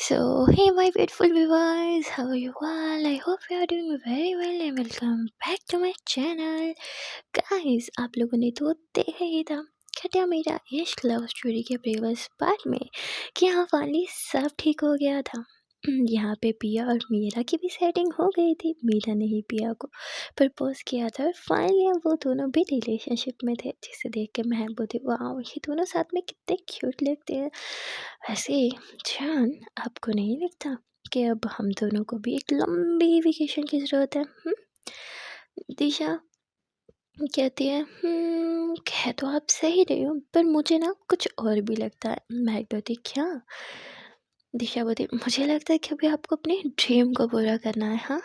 So, hey, my beautiful viewers, how are you all? I hope you are doing very well and welcome back to my channel. Guys, आप लोगों ने तो देखा ही था खटिया मेरा इश्क लव स्टोरी के प्रीवियस पार्ट में कि यहाँ फाइनली सब ठीक हो गया था। यहाँ पे पिया और मीरा की भी सेटिंग हो गई थी। मीरा ने ही पिया को प्रपोज किया था और फाइनली अब वो दोनों भी रिलेशनशिप में थे, जिसे देख के महक बोलती वाह ये दोनों साथ में कितने क्यूट लगते हैं। वैसे जान, आपको नहीं लगता कि अब हम दोनों को भी एक लंबी वेकेशन की ज़रूरत है? दिशा कहती है कह तो आप सही रही हो, पर मुझे ना कुछ और भी लगता है। महक बोलती क्या? दिशा बोलती मुझे लगता है कि अभी आपको अपने ड्रीम को पूरा करना है। हाँ,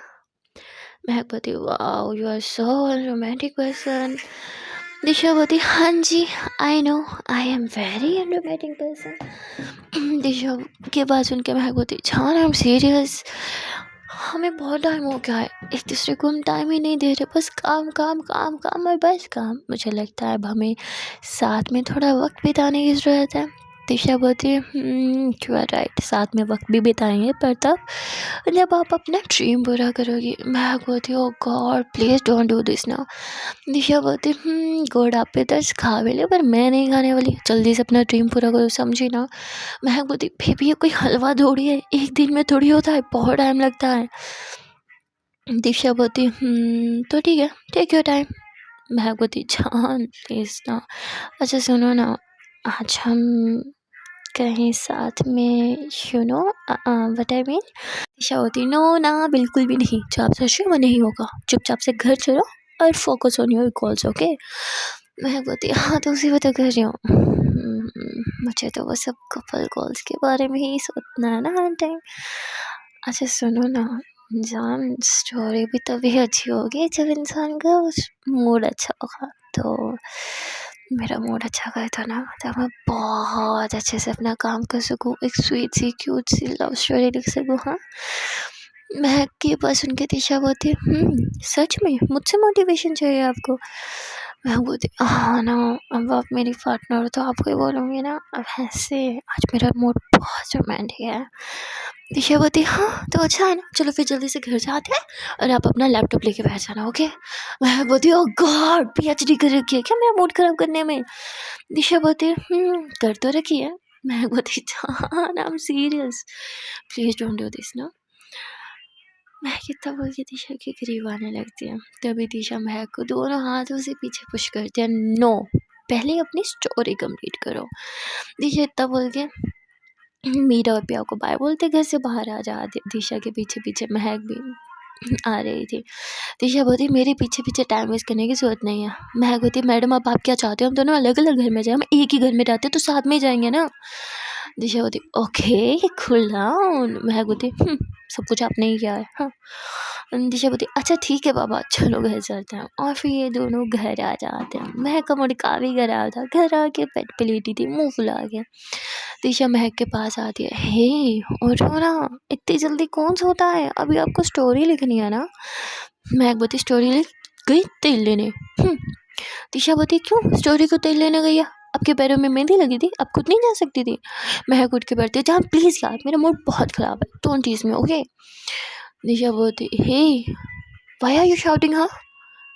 महक बोलती wow you are so romantic person. Disha बोलती हाँ जी, I know I am very romantic person. Disha के बाद सुन के महक बोलती जान आई एम सीरियस, हमें बहुत टाइम हो गया है, एक दूसरे को हम टाइम ही नहीं दे रहे, बस काम काम काम काम और बस काम। मुझे लगता है अब हमें साथ में थोड़ा वक्त बिताने की ज़रूरत है। दिशा बोलती है यू आर राइट, साथ में वक्त भी बिताएंगे, पर तब जब आप अपना ड्रीम पूरा करोगी। मैं बोलती oh God please don't do this now. Disha बोलती गॉड आप पे दर्द खा भी ले, पर मैं नहीं खाने वाली, जल्दी से अपना ड्रीम पूरा करो, समझी ना। मैं बोलती बेबी ये कोई हलवा थोड़ी है, एक दिन में थोड़ी होता है, बहुत टाइम लगता है। दिशा बोलती तो ठीक है, टेक योर टाइम। मैं बोलती जान प्लीज़ ना। अच्छा सुनो ना, आज हम कहीं साथ में you know what I mean. Disha होती नो ना बिल्कुल भी नहीं, जो आप सोच रहे हो वो नहीं होगा, चुपचाप से घर चलो और focus on your goals okay. मैं बोलती हाँ तो उसी वजह कर रही हूँ। मुझे तो वो सब कपल गोल्स के बारे में ही सोचना है ना हर टाइम। अच्छा सुनो ना जान, स्टोरी भी तभी अच्छी होगी जब इंसान का मूड अच्छा होगा। तो मेरा मूड अच्छा गया था ना, तब मैं बहुत अच्छे से अपना काम कर सकूँ, एक स्वीट सी क्यूट सी लव स्टोरी लिख सकूँ। हाँ, महक की बात सुन के दिशा बोलती सच में मुझसे मोटिवेशन चाहिए आपको? मैं बोलती हाँ ना, अब आप मेरी पार्टनर हो तो आपको ही बोलूँगी ना। अब ऐसे आज मेरा मूड बहुत रोमांटिक है। दिशा बोलती हाँ तो अच्छा है ना, चलो फिर जल्दी से घर जाते हैं और आप अपना लैपटॉप लेके बैठ जाना ओके। मैं बोलती ओह गॉड पीएचडी कर रखी है क्या मेरा मूड खराब करने में? दिशा बोलती कर तो रखी है। मैं बोलती हाँ I am serious, please don't do this ना। महक कितना बोल के दिशा के करीब आने लगती है, तभी दिशा महक को दोनों हाथों से पीछे पुश करती है। नो, पहले अपनी स्टोरी कंप्लीट करो। दिशा इतना बोल के मीरा और प्या को बाय बोलते घर से बाहर आ जाते। दिशा के पीछे पीछे महक भी आ रही थी। दिशा बोलती मेरे पीछे पीछे टाइम वेस्ट करने की ज़रूरत नहीं है। महक बोलती मैडम अब आप क्या चाहते हो, हम दोनों अलग अलग घर में जाए, हम एक ही घर में रहते तो साथ में ही जाएंगे ना। दिशा बोलती ओके कूल डाउन। महक बोलती सब कुछ आपने ही किया है। हाँ, दिशा बोलती अच्छा ठीक है बाबा चलो घर चलते हैं। और फिर ये दोनों घर आ जाते हैं। महक का मूड काफ़ी खराब था, घर आके पेट पे लेटी थी, मुँह फुला के। दिशा महक के पास आती है, हे उठो ना, इतनी जल्दी कौन सोता है, अभी आपको स्टोरी लिखनी है ना। महक बोलती स्टोरी लिख गई तेल लेने। दिशा बोलती क्यों स्टोरी को तेल लेने गई है, आपके पैरों में मेहंदी लगी थी, आप खुद नहीं जा सकती थी? महक उठ के बैठती है जान प्लीज़ यार मेरा मूड बहुत ख़राब है, डोंट टीज़ मी ओके। दिशा बोलती हे व्हाई आर यू शाउटिंग हाँ।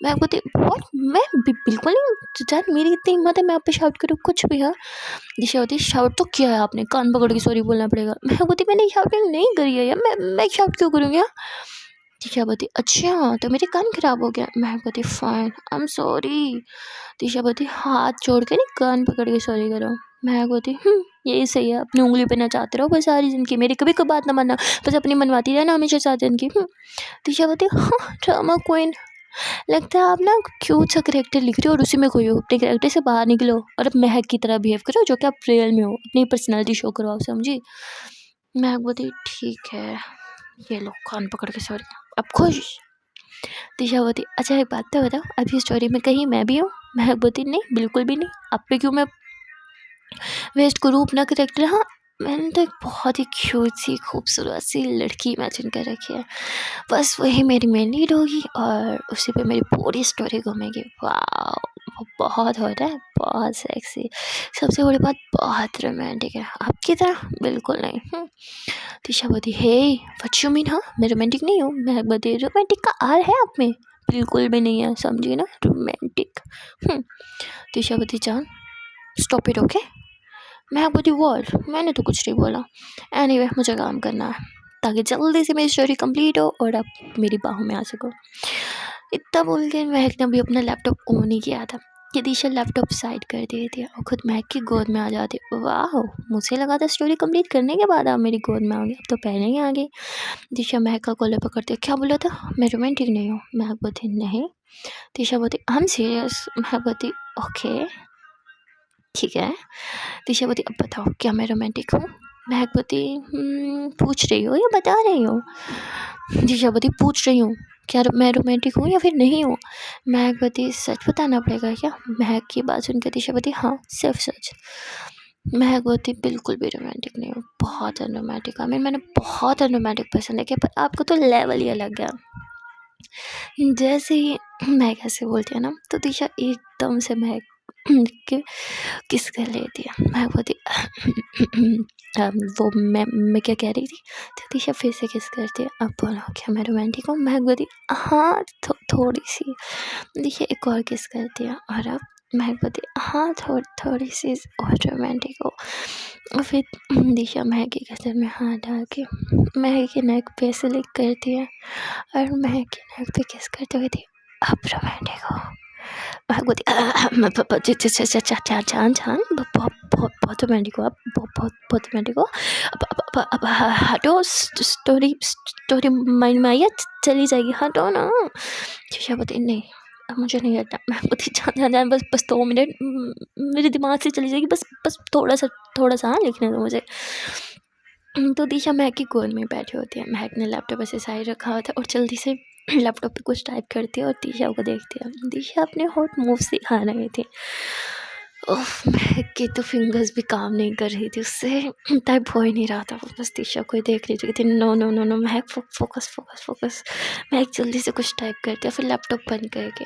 मैं बोलती व्हाट, मैं बिल्कुल नहीं जान, मेरी इतनी हिम्मत है मैं आप पे शाउट करूँ कुछ भी। हाँ, दिशा होती शाउट तो किया है आपने, कान पकड़ के सॉरी बोलना पड़ेगा। मैं बोलती मैंने शाउटिंग नहीं करी है यार, मैं शाउट क्यों करूँगी? हाँ, दिशा बोलती अच्छा तो मेरे कान खराब हो गया। मैं बोलती फाइन आई एम सॉरी। दिशा बोलती हाथ जोड़ के नहीं कान पकड़ के सॉरी करो। मैं बोलती यही सही है, अपनी उंगली पे नचाते रहो बस सारी जिंदगी, मेरी कभी कोई बात ना मानना, बस अपनी मनवाती रहना हमेशा साथ जिंदगी। दिशा बोलती हाँ ड्रामा क्वीन, लगता है आप ना क्यूट सा करेक्टर लिख रहे हो और उसी में खोई हो, अपने करेक्टर से बाहर निकलो और अब महक की तरह बिहेव करो जो कि आप रियल में हो, अपनी पर्सनैलिटी शो करो, आप समझी? महक बोलती ठीक है, ये लो कान पकड़ के सॉरी, अब खुश? दिशा बोलती अच्छा एक बात तो बताओ, अभी स्टोरी में कहीं मैं भी हूँ? महक बोलती नहीं बिल्कुल भी नहीं, आप पे क्यों मैं वेस्ट करूँ अपना करेक्टर। हाँ, मैंने तो एक बहुत ही क्यूट सी खूबसूरत सी लड़की इमेजिन कर रखी है, बस वही मेरी मेन लीड होगी और उसी पे मेरी पूरी स्टोरी घूमेगी। वाह, वो बहुत हॉट है, बहुत सेक्सी, सबसे बड़ी बात बहुत रोमांटिक है। आपकी तरह बिल्कुल नहीं। दिशा बोली, हे व्हाट यू मीन? हाँ, मैं रोमांटिक नहीं हूँ। मैं बोली, रोमांटिक का आर है आप में? बिल्कुल भी नहीं है, समझी ना, रोमांटिक। दिशा बोली, जान स्टॉप इट, ओके? मैं बोली, वर्ड मैंने तो कुछ नहीं बोला। एनीवे मुझे काम करना है ताकि जल्दी से मेरी स्टोरी कंप्लीट हो और आप मेरी बाहों में आ सको। इतना बोल के महक ने भी अपना लैपटॉप ऑन ही किया था कि दिशा लैपटॉप साइड कर दिए थे और खुद महक की गोद में आ जाती। वाह, मुझे लगा था स्टोरी कंप्लीट करने के बाद आप मेरी गोद में आ गई, अब तो पहले ही आ गई। दिशा महक का कॉलर पकड़ते, क्या बोला था? मैं रोमांटिक नहीं हूँ। महक बोलती, नहीं। दिशा बोलती, आई एम सीरियस। महक बोलती, ओके ठीक है। दिशा बोलती, अब बताओ क्या मैं रोमांटिक हूँ? महक बोलती, पूछ रही हो या बता रही हो? दिशा बोलती, पूछ रही हूँ क्या मैं रोमांटिक हूँ या फिर नहीं हूँ? महक बोलती, सच बताना पड़ेगा क्या? महक की बात सुनकर दिशा बोलती, हाँ सिर्फ सच। महक बोलती, बिल्कुल भी रोमांटिक नहीं हूँ, बहुत अनरोमांटिक। मैंने बहुत अनरोमांटिक पसंद है क्या, पर आपको तो लेवल ही अलग है। जैसे ही महक ऐसे बोलती है ना, तो दिशा एकदम से महक के किस कर लेती है। महक बोलती, वो मैं क्या कह रही थी? तो दिशा फिर से किस करती है। अब बोलो क्या मैं रोमांटिक हूँ? महक बोलती, हाँ थोड़ी सी। दिशा एक और किस करती है और अब महक बोलती, हाँ थोड़ी सी और रोमांटिक हो। और फिर दिशा महक के गर्दन में हाथ डाल के महक के नेक पे से लिक करती है और महक के नेक पे किस करते हुए थी, अब रोमांटिक हो। महक बोलती, जान बहुत रोमांटिक हो आप, बहुत रोमांटिक हो। अब हटो, स्टोरी माइंड में आई है, चली जाएगी, हटो ना। शीशा बोलती, नहीं अब मुझे नहीं हटना। मैं बोलती, जान बस 2 मिनट, मेरे दिमाग से चली जाएगी, बस थोड़ा सा लिखने दो मुझे। तो दिशा महक की गोद में बैठी होती है। महक ने लैपटॉप ऐसे साइड रखा होता है और जल्दी से लैपटॉप पे कुछ टाइप करती है और दिशा को देखती है। दिशा अपने हॉट मूव्स दिखा रही थी। ओह, महक की तो फिंगर्स भी काम नहीं कर रही थी, उससे टाइप हो ही नहीं रहा था। वो बस दिशा को ही देख रही थी। नो नो नो नो महक, फोकस। महक जल्दी से कुछ टाइप करती है, फिर लैपटॉप बंद करके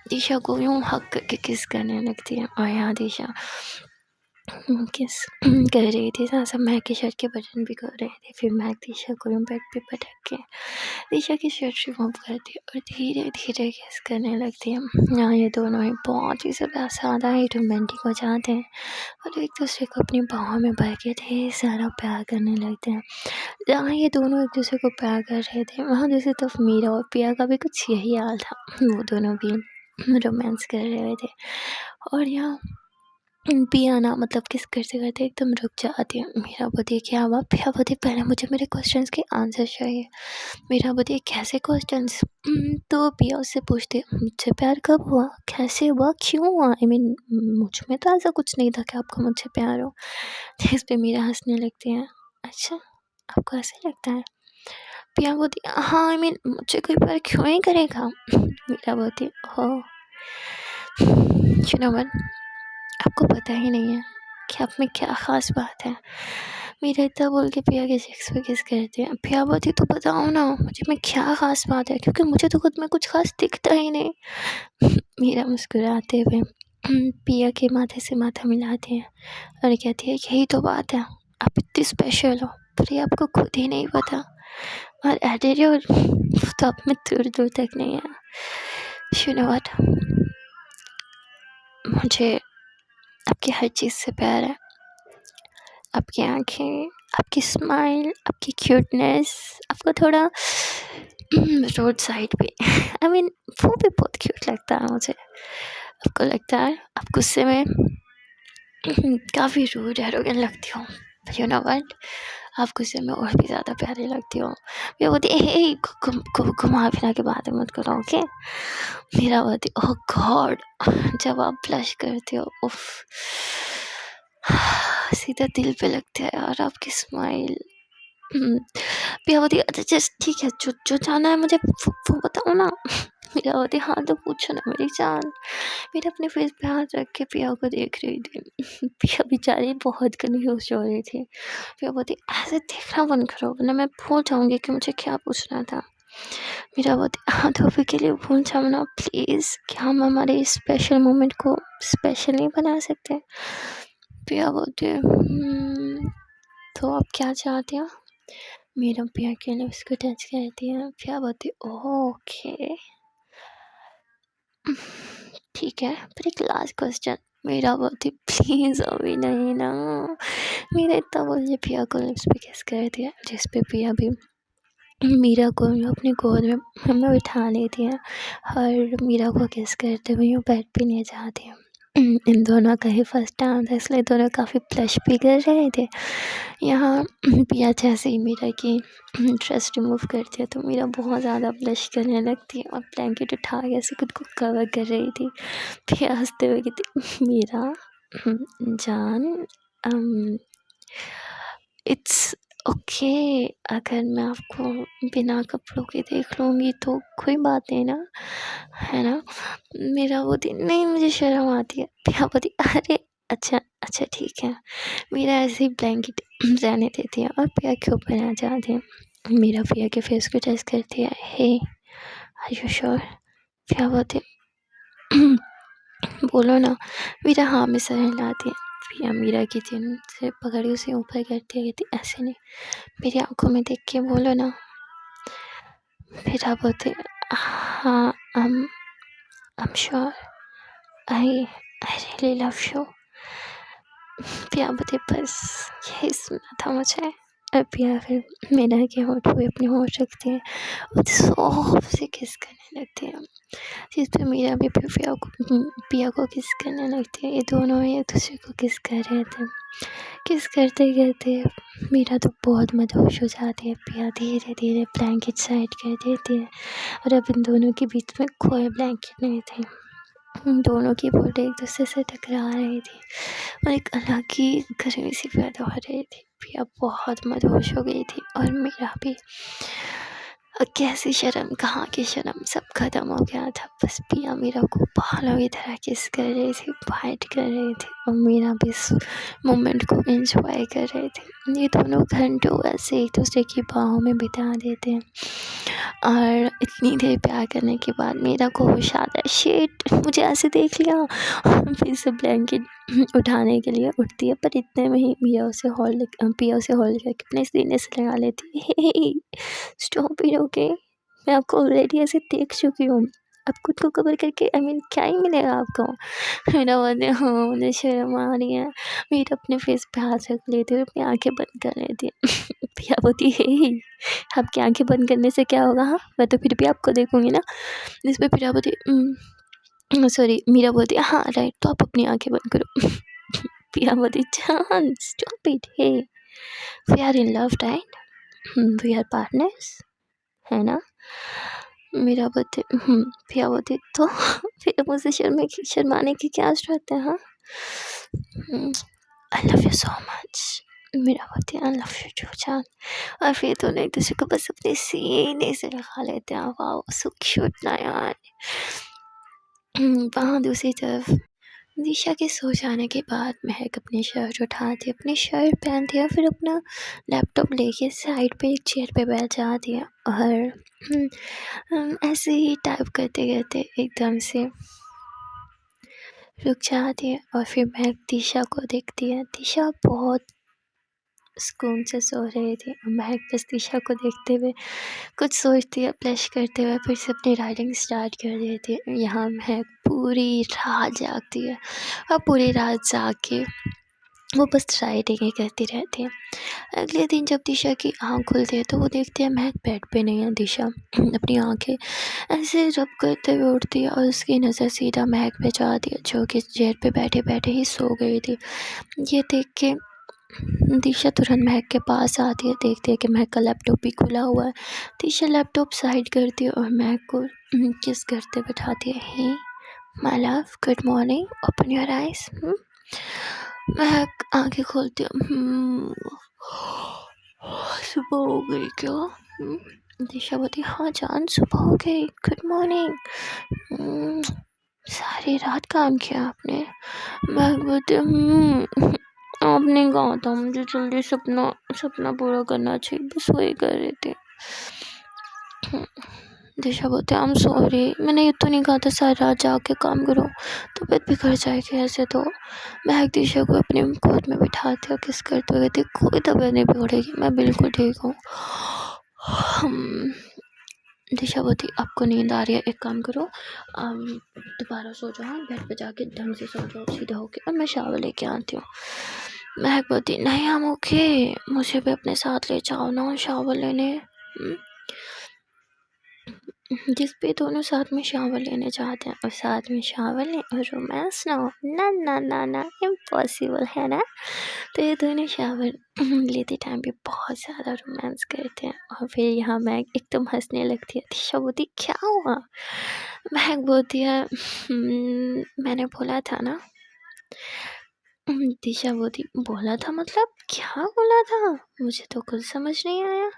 दिशा को यूँ हक करके किस करने लगती है। और यहाँ दिशा किस कर रही थी, साथ महक की शर्ट के बटन भी कर रहे थे। फिर महक दिशा को यूँ बेड पे पटक के दिशा की शर्ट रिमूव करती है और धीरे धीरे किस करने लगती है। यहाँ ये दोनों ही बहुत ही ज़्यादा ही रोमांटिक हो जाते हैं और एक दूसरे को अपनी बाहों में भर के ढेर सारा प्यार करने लगते हैं। जहाँ ये दोनों एक दूसरे को प्यार कर रहे थे, वहाँ दूसरी तरफ मीरा और पिया का भी कुछ यही हाल था। वो दोनों भी रोमांस कर रहे थे और यहाँ पिया ना मतलब किस करते करते एकदम रुक जाती है। मीरा बोलती है, क्या हुआ? पिया बोलती, पहले मुझे मेरे क्वेश्चंस के आंसर चाहिए। मीरा बोलती है, कैसे क्वेश्चंस? तो पिया उससे पूछती है, मुझसे प्यार कब हुआ, कैसे हुआ, क्यों हुआ? आई मीन मुझ में तो ऐसा कुछ नहीं था कि आपको मुझसे प्यार हो। इस पे मीरा हंसने लगती है, अच्छा आपको ऐसे लगता है? पिया बोलती, हाँ आई मीन मुझसे कोई प्यार क्यों ही करेगा? मीरा बोलती, हो यू नो व्हाट, आपको पता ही नहीं है कि आप में क्या ख़ास बात है। मीरा इतना बोल के पिया के चेक्स पे किस करती है। पिया बोलती, तो बताओ ना मुझे में क्या ख़ास बात है, क्योंकि मुझे तो खुद में कुछ ख़ास दिखता ही नहीं। मीरा मुस्कुराते हुए पिया के माथे से माथा मिलाती है और कहती है, यही तो बात है, आप इतनी स्पेशल हो पर ये आपको खुद ही नहीं पता। और एटीट्यूड तो आप में दूर दूर तक नहीं है। यू नो व्हाट, मुझे आपकी हर चीज़ से प्यार है। आपकी आँखें, आपकी स्माइल, आपकी क्यूटनेस, आपको थोड़ा रोड साइड पे आई मीन वो भी बहुत क्यूट लगता है मुझे। आपको लगता है आप गुस्से में काफ़ी रूड एरोगेंट लगती हो, यू नो व्हाट, आप गुस्से में और भी ज़्यादा प्यारी लगती हो। ये बोलती है, घुमा फिरा के बातें मत करो, ओके? मेरा बोलती, ओह गॉड, जब आप ब्लश करती हो उफ, सीधा दिल पे लगता है यार आपकी स्माइल। पिया बोलती, अच्छा जस्ट ठीक है, जो जाना है मुझे वो बताओ ना। मेरा होते हाँ तो पूछो ना मेरी जान। मेरा अपने फेस पे हाथ रख के पिया को देख रही थी। पिया बेचारी बहुत कन्फ्यूज हो रही थी। पिया बोलती ऐसे देखना बंद करो वरना मैं भूल जाऊंगी कि मुझे क्या पूछना था। मेरा बोलती हाँ तो अभी के लिए भूल जाओ ना प्लीज़, क्या हम हमारे इस स्पेशल मोमेंट को स्पेशल नहीं बना सकते। पिया बोलती तो आप क्या चाहते हो। मेरा पिया के लिए उसको टच करती है। पिया बोलती ओके ठीक है, पर एक लास्ट क्वेश्चन। मेरा बोलती प्लीज़ अभी नहीं ना। मेरा इतना बोलिए पिया को लिप्स पे किस कर दिया, जिस पे पिया भी मीरा को अपनी गोद में हमें उठा लेती है और मीरा को किस करते हुए यूँ बेड पे ले जाती है। इन दोनों का ही फर्स्ट टाइम था इसलिए दोनों काफ़ी ब्लश भी कर रहे थे। यहाँ पिया जैसे ही मीरा की ड्रेस रिमूव करती है तो मीरा बहुत ज़्यादा ब्लश करने लगती है और ब्लैंकेट उठा के ऐसे खुद को कवर कर रही थी। पिया हंसते हुए कहती मीरा जान इट्स ओके अगर मैं आपको बिना कपड़ों के देख लूँगी तो कोई बात नहीं ना, है ना। मेरा बोलती नहीं मुझे शर्म आती है। पिया बोलती अरे अच्छा ठीक है। मेरा ऐसे ही ब्लैंकेट रहने देती है और पिया के ऊपर आ जाती है। मेरा पिया के फेस को टच करती है। हे आर यू श्योर। पिया बोलती बोलो ना। मेरा हाँ में सर हिलाती है। पिया मीरा की चिन से पकड़ी उसे ऊपर करती है, कहती ऐसे नहीं मेरी आंखों में देख के बोलो ना। फिर आप बोलते हाँ I'm sure I really love you। पिया बोलते बस यही सुनना था मुझे। और पिया फिर मीरा के होठ पे अपने होठ रखती है और सॉफ्ट से किस करने लगती है, जिस पे मीरा भी पिया को किस करने लगती है। ये दोनों एक दूसरे को किस कर रहे थे। किस करते करते मीरा तो बहुत मदहोश हो जाती है। पिया धीरे धीरे ब्लैंकेट साइड कर देती है और अब इन दोनों के बीच में कोई ब्लैंकेट नहीं थी। उन दोनों की बॉडी एक दूसरे से टकरा रही थी और एक अलग ही गर्मी सी पैदा हो रही थी। पिया बहुत मदहोश हो गई थी और मीरा भी। कैसी शर्म कहाँ की शर्म सब खत्म हो गया था। बस पिया मीरा को बालों की तरह किस कर रही थी, फाइट कर रही थी और मीरा भी इस मोमेंट को एंजॉय कर रहे थे। ये दोनों घंटों ऐसे एक दूसरे की बाहों में बिता देते हैं और इतनी देर प्यार करने के बाद मीरा को होश आता है शिट मुझे ऐसे देख लिया। फिर से ब्लैंकेट उठाने के लिए उठती है पर इतने में ही पिया उसे होल्ड करके अपने सीने से लगा लेती है। स्टॉप इट ओके, मैं आपको ऑलरेडी ऐसे देख चुकी हूँ। अब खुद को कवर करके क्या ही मिलेगा आपको। मेरा बोलते हाँ मुझे शर्म आ रही है। मेरा अपने फेस पे हाथ रख लेती है और अपनी आंखें बंद कर लेती है। पिया बोलती है आपकी आंखें बंद करने से क्या होगा, हाँ मैं तो फिर भी आपको देखूंगी ना। जिस पे पिया बोलती सॉरी मीरा बोलती है हाँ राइट तो आप अपनी आंखें बंद करो। पिया बोलती जान stop it hey we are in love right we are partners, है ना। मेरा बोलते पिया बोलती तो फिर मुझसे शर्माने की क्या जरूरत है। हाँ I love you so much. मेरा बोलती आई लव यू टू जान। और फिर दोनों एक दूसरे को बस अपने सीने से लगा लेते हैं। वाह सो क्यूट ना यार। वहाँ दूसरी तरफ दिशा के सो जाने के बाद महक अपनी शर्ट उठाती है, अपनी शर्ट पहनती है, फिर अपना लैपटॉप लेके साइड पे एक चेयर पे बैठ जाती है और ऐसे ही टाइप करते करते एकदम से रुक जाती है। और फिर महक दिशा को देखती है। दिशा बहुत सुकून से सो रही थी और महक बस दिशा को देखते हुए कुछ सोचती है, ब्लश करते हुए फिर से अपनी राइटिंग स्टार्ट कर देती है। यहाँ महक पूरी रात जागती है और पूरी रात जाग के वो बस राइटिंग ही करती रहती है। अगले दिन जब दिशा की आँख खुलती है तो वो देखती है महक बेड पे नहीं है। दिशा अपनी आँखें ऐसे रब करते हुए उठती है और उसकी नज़र सीधा महक पे जाती है जो कि चेयर पे बैठे बैठे ही सो गई थी। ये देख के दिशा तुरंत महक के पास आती है, देखती है कि महक का लैपटॉप भी खुला हुआ है। दिशा लैपटॉप साइड करती है और महक को किस करते बैठाती है। Hey my love good morning open your eyes. Mahak आंखें खोलती है। सुबह हो गई क्या? दिशावती, हाँ जान, सुबह हो गई। Good morning. सारी रात काम किया आपने? भगवती, आपने कहा था मुझे जल्दी सपना सपना पूरा करना चाहिए, बस वही कर रही थी। दिशावती, आई एम सॉरी, मैंने ये तो नहीं कहा था सारी रात जाके काम करो, तबीयत बिगड़ जाएगी ऐसे तो। मैं दिशा को अपनी गोद में बिठाती और किस करते हुए थी, कोई तबीयत नहीं बिगड़ेगी, मैं बिल्कुल ठीक हूँ। दिशावती, आपको नींद आ रही है, एक काम करो, दोबारा सो जाओ, बेड पे जाके ढंग से सो जाओ सीधा होके, और मैं शावर लेके आती हूँ। महकवती, नहीं हम ओके, मुझे भी अपने साथ ले जाओ ना शावर लेने। जिस पे दोनों साथ में शावर लेने जाते हैं और साथ में शावर लें और रोमांस ना हो, ना ना ना ना, इम्पॉसिबल है ना। तो ये दोनों शावर लेते टाइम भी बहुत ज़्यादा रोमांस करते हैं, और फिर यहाँ महक एकदम हंसने लगती है। दिशा बोलती, क्या हुआ? महक बोलती है, मैंने बोला था ना। दिशा बोलती, बोला था मतलब क्या बोला था? मुझे तो कुछ समझ नहीं आया।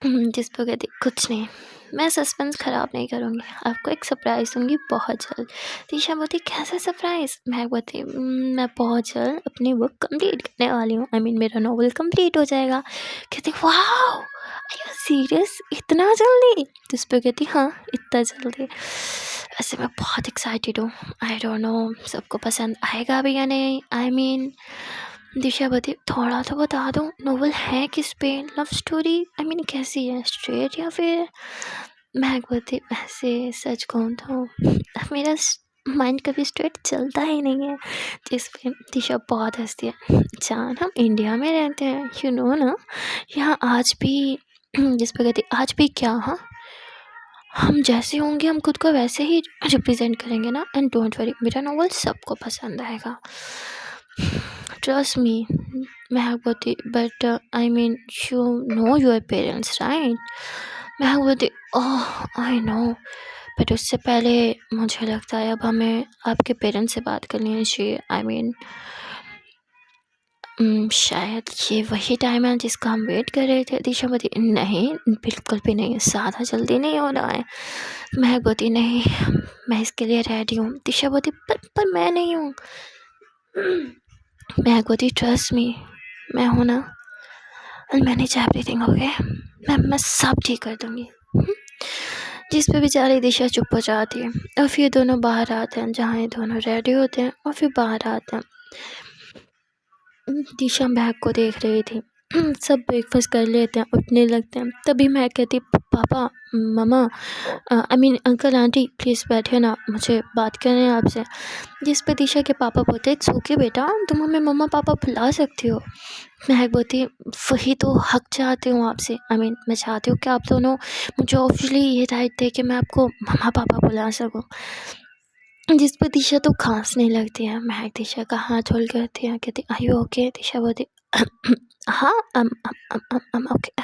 जिस पर कहती, कुछ नहीं, मैं सस्पेंस ख़राब नहीं करूँगी, आपको एक सरप्राइज़ दूँगी बहुत जल्द। दिशा बोलती, कैसा सरप्राइज़? मैं बोलती, मैं बहुत जल्द अपनी बुक कंप्लीट करने वाली हूँ, मेरा नॉवल कंप्लीट हो जाएगा। कहती, वाह, आर यू सीरियस, इतना जल्दी? जिस पर कहती, हाँ इतना जल्दी। वैसे मैं बहुत एक्साइटेड हूँ, आई डोंट नो सबको पसंद आएगा भी या नहीं। दिशा बोलती, थोड़ा तो बता दो, नोवेल है किस पे? लव स्टोरी कैसी है, स्ट्रेट या फिर? महक बोलती, वैसे सच कहूँ तो मेरा माइंड कभी स्ट्रेट चलता ही नहीं है। जिस पे दिशा बहुत हंसती है, जान हम इंडिया में रहते हैं, यू नो ना, यहाँ आज भी जिस पे कहती, आज भी क्या? हाँ, हम जैसे होंगे हम खुद को वैसे ही रिप्रेजेंट करेंगे ना, एंड डोंट वरी, मेरा नॉवल सबको पसंद आएगा, ट्रस्ट मी। महक बोलती, but you know your parents right? महक बोलती, ओह आई नो, बट उससे पहले मुझे लगता है अब हमें आपके पेरेंट्स से बात करनी चाहिए। शायद ये वही टाइम है जिसका हम वेट कर रहे थे। दिशा बोलती, नहीं बिल्कुल भी नहीं, ज़्यादा जल्दी नहीं हो रहा है। महक बोलती, नहीं मैं इसके लिए रेडी हूँ। दिशा बोलती, पर मैं नहीं हूँ। महक बोलती, ट्रस्ट मी, मैं हूँ ना, I'll manage everything, ओके? मैं सब ठीक कर दूँगी। जिस पे बेचारी दिशा चुप हो जाती है, और फिर दोनों बाहर आते हैं, जहाँ ये दोनों रेडी होते हैं, और फिर बाहर आते हैं। दिशा महक को देख रही थी। सब ब्रेकफास्ट कर लेते हैं, उठने लगते हैं, तभी महक कहती, पापा, मम्मा, अंकल आंटी प्लीज़ बैठे ना, मुझे बात करनी है आपसे। जिस पे दिशा के पापा बोलते, इट्स ओके बेटा, तुम हमें मम्मा पापा बुला सकती हो। महक बोलती, वही तो हक चाहती हूँ आपसे, मैं चाहती हूँ कि आप दोनों मुझे ऑफिशियली ये राइट दे कि मैं आपको मम्मा पापा बुला सकूँ। जिस पर दिशा तो खांसने लगती है। महक दिशा का हाथ होल्ड करती है, कहती, आर यू ओके? दिशा बोलती, हाँ I'm okay।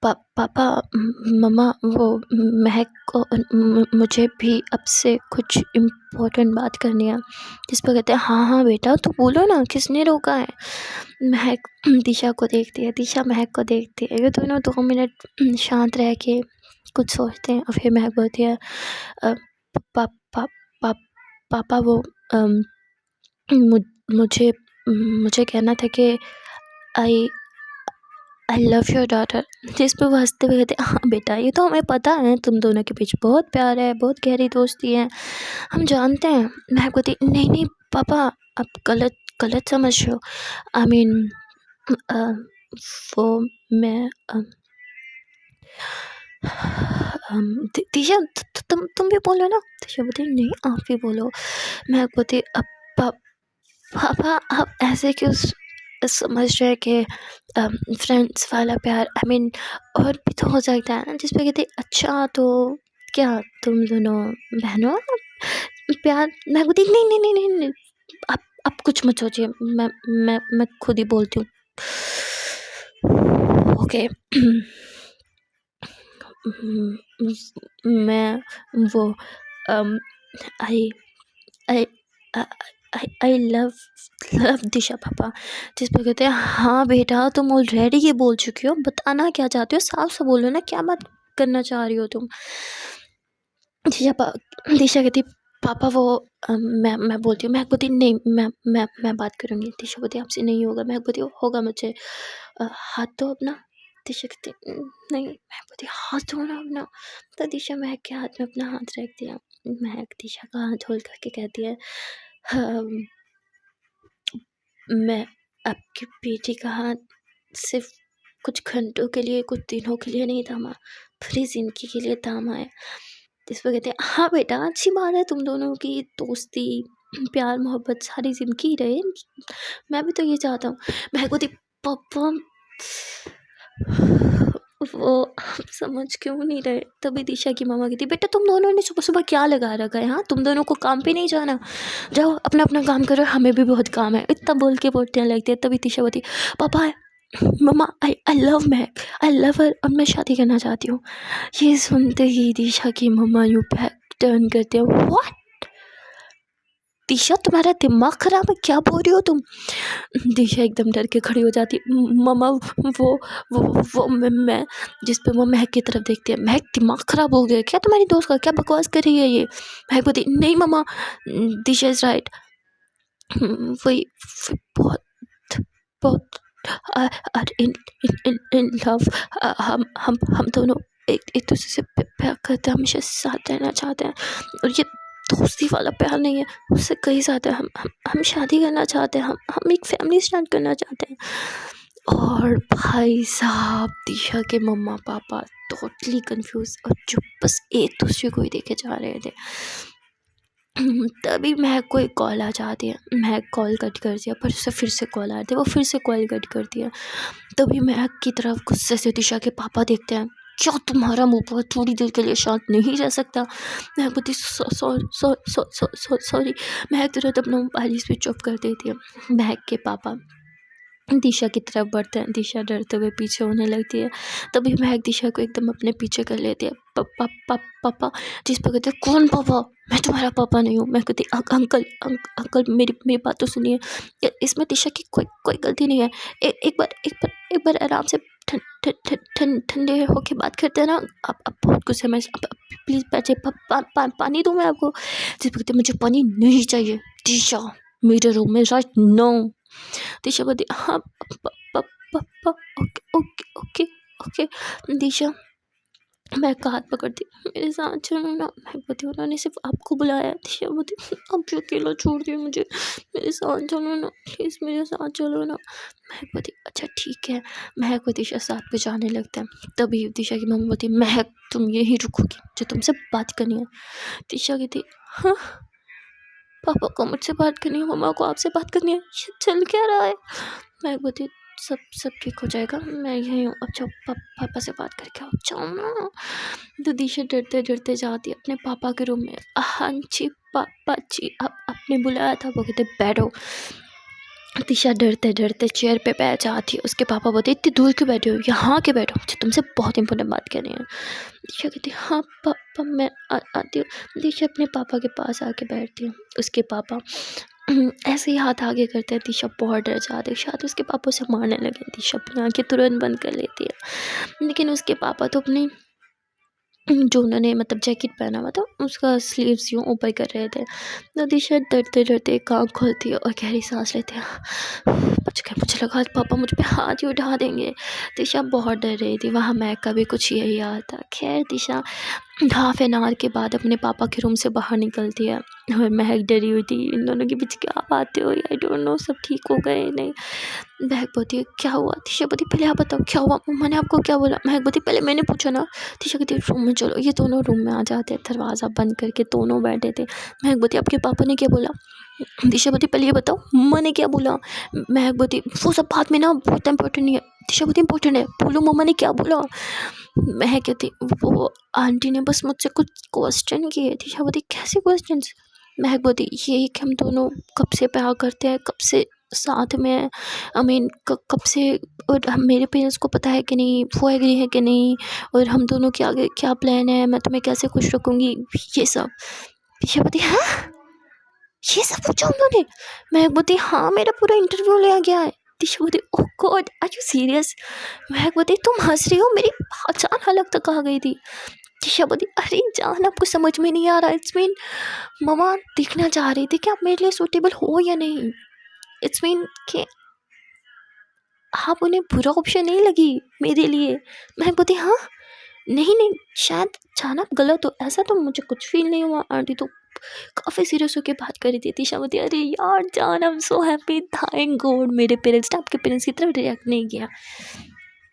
पापा, मम्मा, वो महक को मुझे भी आपसे कुछ इम्पोर्टेंट बात करनी है। जिस पर कहते हैं, हाँ बेटा तू बोलो ना, किसने रोका है? महक दिशा को देखती है, दिशा महक को देखती है, ये दोनों 2 मिनट शांत रह के कुछ सोचते हैं, और फिर महक बोलती है, पापा वो मुझे मुझे कहना था कि आई लव योर डॉटर। जिस पे वो हंसते हुए कहते, हाँ बेटा ये तो हमें पता है, तुम दोनों के बीच बहुत प्यार है, बहुत गहरी दोस्ती है, हम जानते हैं। महक बोलती, नहीं पापा, आप गलत समझ रहे हो। आई मीन वो मैं दिशा तुम भी बोलो ना। दिशा बोलती, नहीं आप भी बोलो। महक बोलती, पापा आप ऐसे क्यों समझ रहे कि फ्रेंड्स वाला प्यार, और भी तो हो सकता है ना। जिस पे कहती, अच्छा तो क्या तुम दोनों बहनों वाला प्यार? मैं बोलती, नहीं, आप कुछ मत सोचिए, मैं खुद ही बोलती हूँ, ओके। मैं वो आई आई आई लव लव दिशा पापा। जिस पे कहते हैं हाँ बेटा तुम ऑलरेडी ये बोल चुकी हो, बताना क्या चाहते हो, साफ साफ बोलो ना, क्या बात करना चाह रही हो तुम। दिशा कहती पापा वो मैं बोलती हूँ, महक बोलती नहीं, मैं बात करूँगी। दिशा बोलती आपसे नहीं होगा। महक बोलती होगा मुझे, हाथ दो अपना। दिशा कहती नहीं। महक बोलती हाथ दो ना अपना। तो दिशा महक के हाथ में अपना हाथ रख दिया। महक दिशा का हाथ होल्ड करके कहती है मैं आपकी बेटी का हाथ सिर्फ कुछ घंटों के लिए, कुछ दिनों के लिए नहीं थामा, पूरी जिंदगी के लिए थामा है। जिस पर कहते हैं हाँ बेटा अच्छी बात है, तुम दोनों की दोस्ती प्यार मोहब्बत सारी जिंदगी रहे, मैं भी तो ये चाहता हूँ। मैं कहती पापा वो आप समझ क्यों नहीं रहे। तभी दिशा की मामा कहती बेटा तुम दोनों ने सुबह सुबह क्या लगा रखा है, हाँ तुम दोनों को काम पे नहीं जाना, जाओ अपना अपना काम करो, हमें भी बहुत काम है। इतना बोल के बोलने लगती है। तभी दिशा बोलती पापा मम्मा I love Mahak, I love हर, अब मैं शादी करना चाहती हूँ। ये सुनते ही दिशा की मम्मा यूँ बैक टर्न करते हैं। व्हाट दिशा तुम्हारा दिमाग खराब है, क्या बोल रही हो तुम। दिशा एकदम डर के खड़ी हो जाती मम्मा वो मैं जिस पे वो महक की तरफ देखती है। महक दिमाग खराब हो गया क्या तुम्हारी दोस्त का, क्या बकवास कर रही है ये। महक बोलती नहीं मम्मा दिशा इज राइट, वही बहुत बहुत इन लव, हम दोनों एक दूसरे से प्यार करते हैं, हमेशा साथ रहना चाहते हैं, और ये दोस्ती वाला प्यार नहीं है, उससे कहीं ज़्यादा हम शादी करना चाहते हैं, हम एक फैमिली स्टार्ट करना चाहते हैं। और भाई साहब दिशा के मम्मा पापा टोटली कंफ्यूज और जो बस एक दूसरे को ही देखे जा रहे थे। तभी महक को एक कॉल आ जाती है। महक कॉल कट कर दिया, पर उसे फिर से कॉल आती है, वो फिर से कॉल कट कर दिया। तभी महक की तरफ गुस्से से दिशा के पापा देखते हैं। क्या तुम्हारा मुंह पर थोड़ी देर के लिए शांत नहीं रह सकता। महक बोलती सॉरी। महक तुरंत अपना मोबाइल स्विच ऑफ कर देती है। महक के पापा दिशा की तरफ बढ़ते हैं। दिशा डरते हुए पीछे होने लगती है। तभी महक दिशा को एकदम अपने पीछे कर लेती है। पापा जिस पर कहते हैं कौन पापा, मैं तुम्हारा पापा नहीं हूँ। मैं कहती अंकल मेरी बात तो सुनिए, इसमें दिशा की कोई गलती नहीं है। एक बार आराम से ठंडे होके बात करते हैं ना। आप बहुत गुस्से में, प्लीज़ बैठे, पानी दूँ मैं आपको। जिस पर कहते मुझे पानी नहीं चाहिए दिशा, मेरे रूम में राइट नो। दिशा बोलती हाँ पापा ओके ओके ओके ओके। दिशा मैं का हाथ पकड़ती मेरे साथ चलो ना। मैं बोलती उन्होंने सिर्फ आपको बुलाया। दिशा बोलती अब जो अकेला छोड़ दिया मुझे, मेरे साथ चलो ना प्लीज़, मेरे साथ चलो ना। महक बोलती अच्छा ठीक है। महक को दिशा साथ पे जाने लगता है। तभी दिशा की मम्मी बोलती महक तुम यहीं रुकोगी, जो तुमसे बात करनी है। दिशा कहती हाँ पापा को मुझसे बात करनी है, मम्मा को आपसे बात करनी है, ये चल क्या रहा है। मैं बोलती सब ठीक हो जाएगा, मैं यहीं हूँ, अब जाओ पापा से बात करके आओ, जाओ ना। तो दिशा डरते डरते जाती है अपने पापा के रूम में। हाँ जी पापा जी आपने बुलाया था। वो कहते बैठो। दिशा डरते डरते चेयर पे बैठ जाती है। उसके पापा बोलते इतनी दूर क्यों बैठे हो, यहाँ के बैठो, मुझे तुमसे बहुत इंपॉर्टेंट बात करनी है। दिशा कहती हाँ पापा मैं आती हूँ। दिशा अपने पापा के पास आके बैठती है। उसके पापा ऐसे ही हाथ आगे करते हैं। दिशा बहुत डर जाती है, शायद उसके पापा उसे मारने लगे। दिशा अपनी आँखें तुरंत बंद कर लेती है, लेकिन उसके पापा तो अपनी जो उन्होंने मतलब जैकेट पहना हुआ था उसका स्लीव्स यूँ ऊपर कर रहे थे। तो दिशा डरते डरते एक आँख खोलती है और गहरी सांस लेते हैं। बच गए, मुझे लगा पापा मुझ पे हाथ ही उठा देंगे। दिशा बहुत डर रही थी। वहाँ महक का भी कुछ यही हाल था। खैर दिशा हाफ एन आवर के बाद अपने पापा के रूम से बाहर निकलती है और महक डरी हुई थी। इन दोनों के बीच क्या बातें हुई, आई डोंट नो, सब ठीक हो गए नहीं। महक बोलती है क्या हुआ। दिशा बोलती पहले आप बताओ क्या हुआ, मैंने आपको क्या बोला। महक बोलती पहले मैंने पूछा ना। दिशा कहती रूम में चलो। ये दोनों रूम में आ जाते हैं, दरवाज़ा बंद करके दोनों बैठे थे। महक बोलती आपके पापा ने क्या बोला। दिशा बोलती पहले ये बताओ मम्मा ने क्या बोला। महक बोलती वो सब बात में ना बहुत इंपॉर्टेंट नहीं है। दिशा बोलती इंपॉर्टेंट है, बोलो मम्मा ने क्या बोला। महक कहती वो आंटी ने बस मुझसे कुछ क्वेश्चन किए। दिशा बोलती कैसे क्वेश्चन। महक बोलती यही कि हम दोनों कब से प्यार करते हैं, कब से साथ में है, आई मीन कब से, और मेरे पेरेंट्स को पता है कि नहीं, वो एग्री है कि नहीं, और हम दोनों के आगे क्या प्लान है, मैं तुम्हें कैसे खुश रखूँगी, ये सब। दिशा बोलती हाँ ये सब पूछा उन्होंने। महक बोलती हाँ मेरा पूरा इंटरव्यू लिया गया है। दिशा बोलती ओह गॉड आर यू सीरियस। महक बोलती तुम हंस रही हो, मेरी जान हालत तक आ गई थी। दिशा बोलती अरे जान आपको समझ में नहीं आ रहा, इट्स मीन मम्मा देखना चाह रही थी कि आप मेरे लिए सूटेबल हो या नहीं। इट्स मीन कि आप उन्हें बुरा ऑप्शन नहीं लगी मेरे लिए। मैं बोलती हाँ नहीं नहीं शायद जाना गलत हो, ऐसा तो मुझे कुछ फील नहीं हुआ। आंटी तो काफ़ी सीरियस होकर बात कर रही थी। दिशा बोलती अरे यार जान I am so happy, thank God मेरे पेरेंट्स ने आपके पेरेंट्स की तरफ रिएक्ट नहीं किया।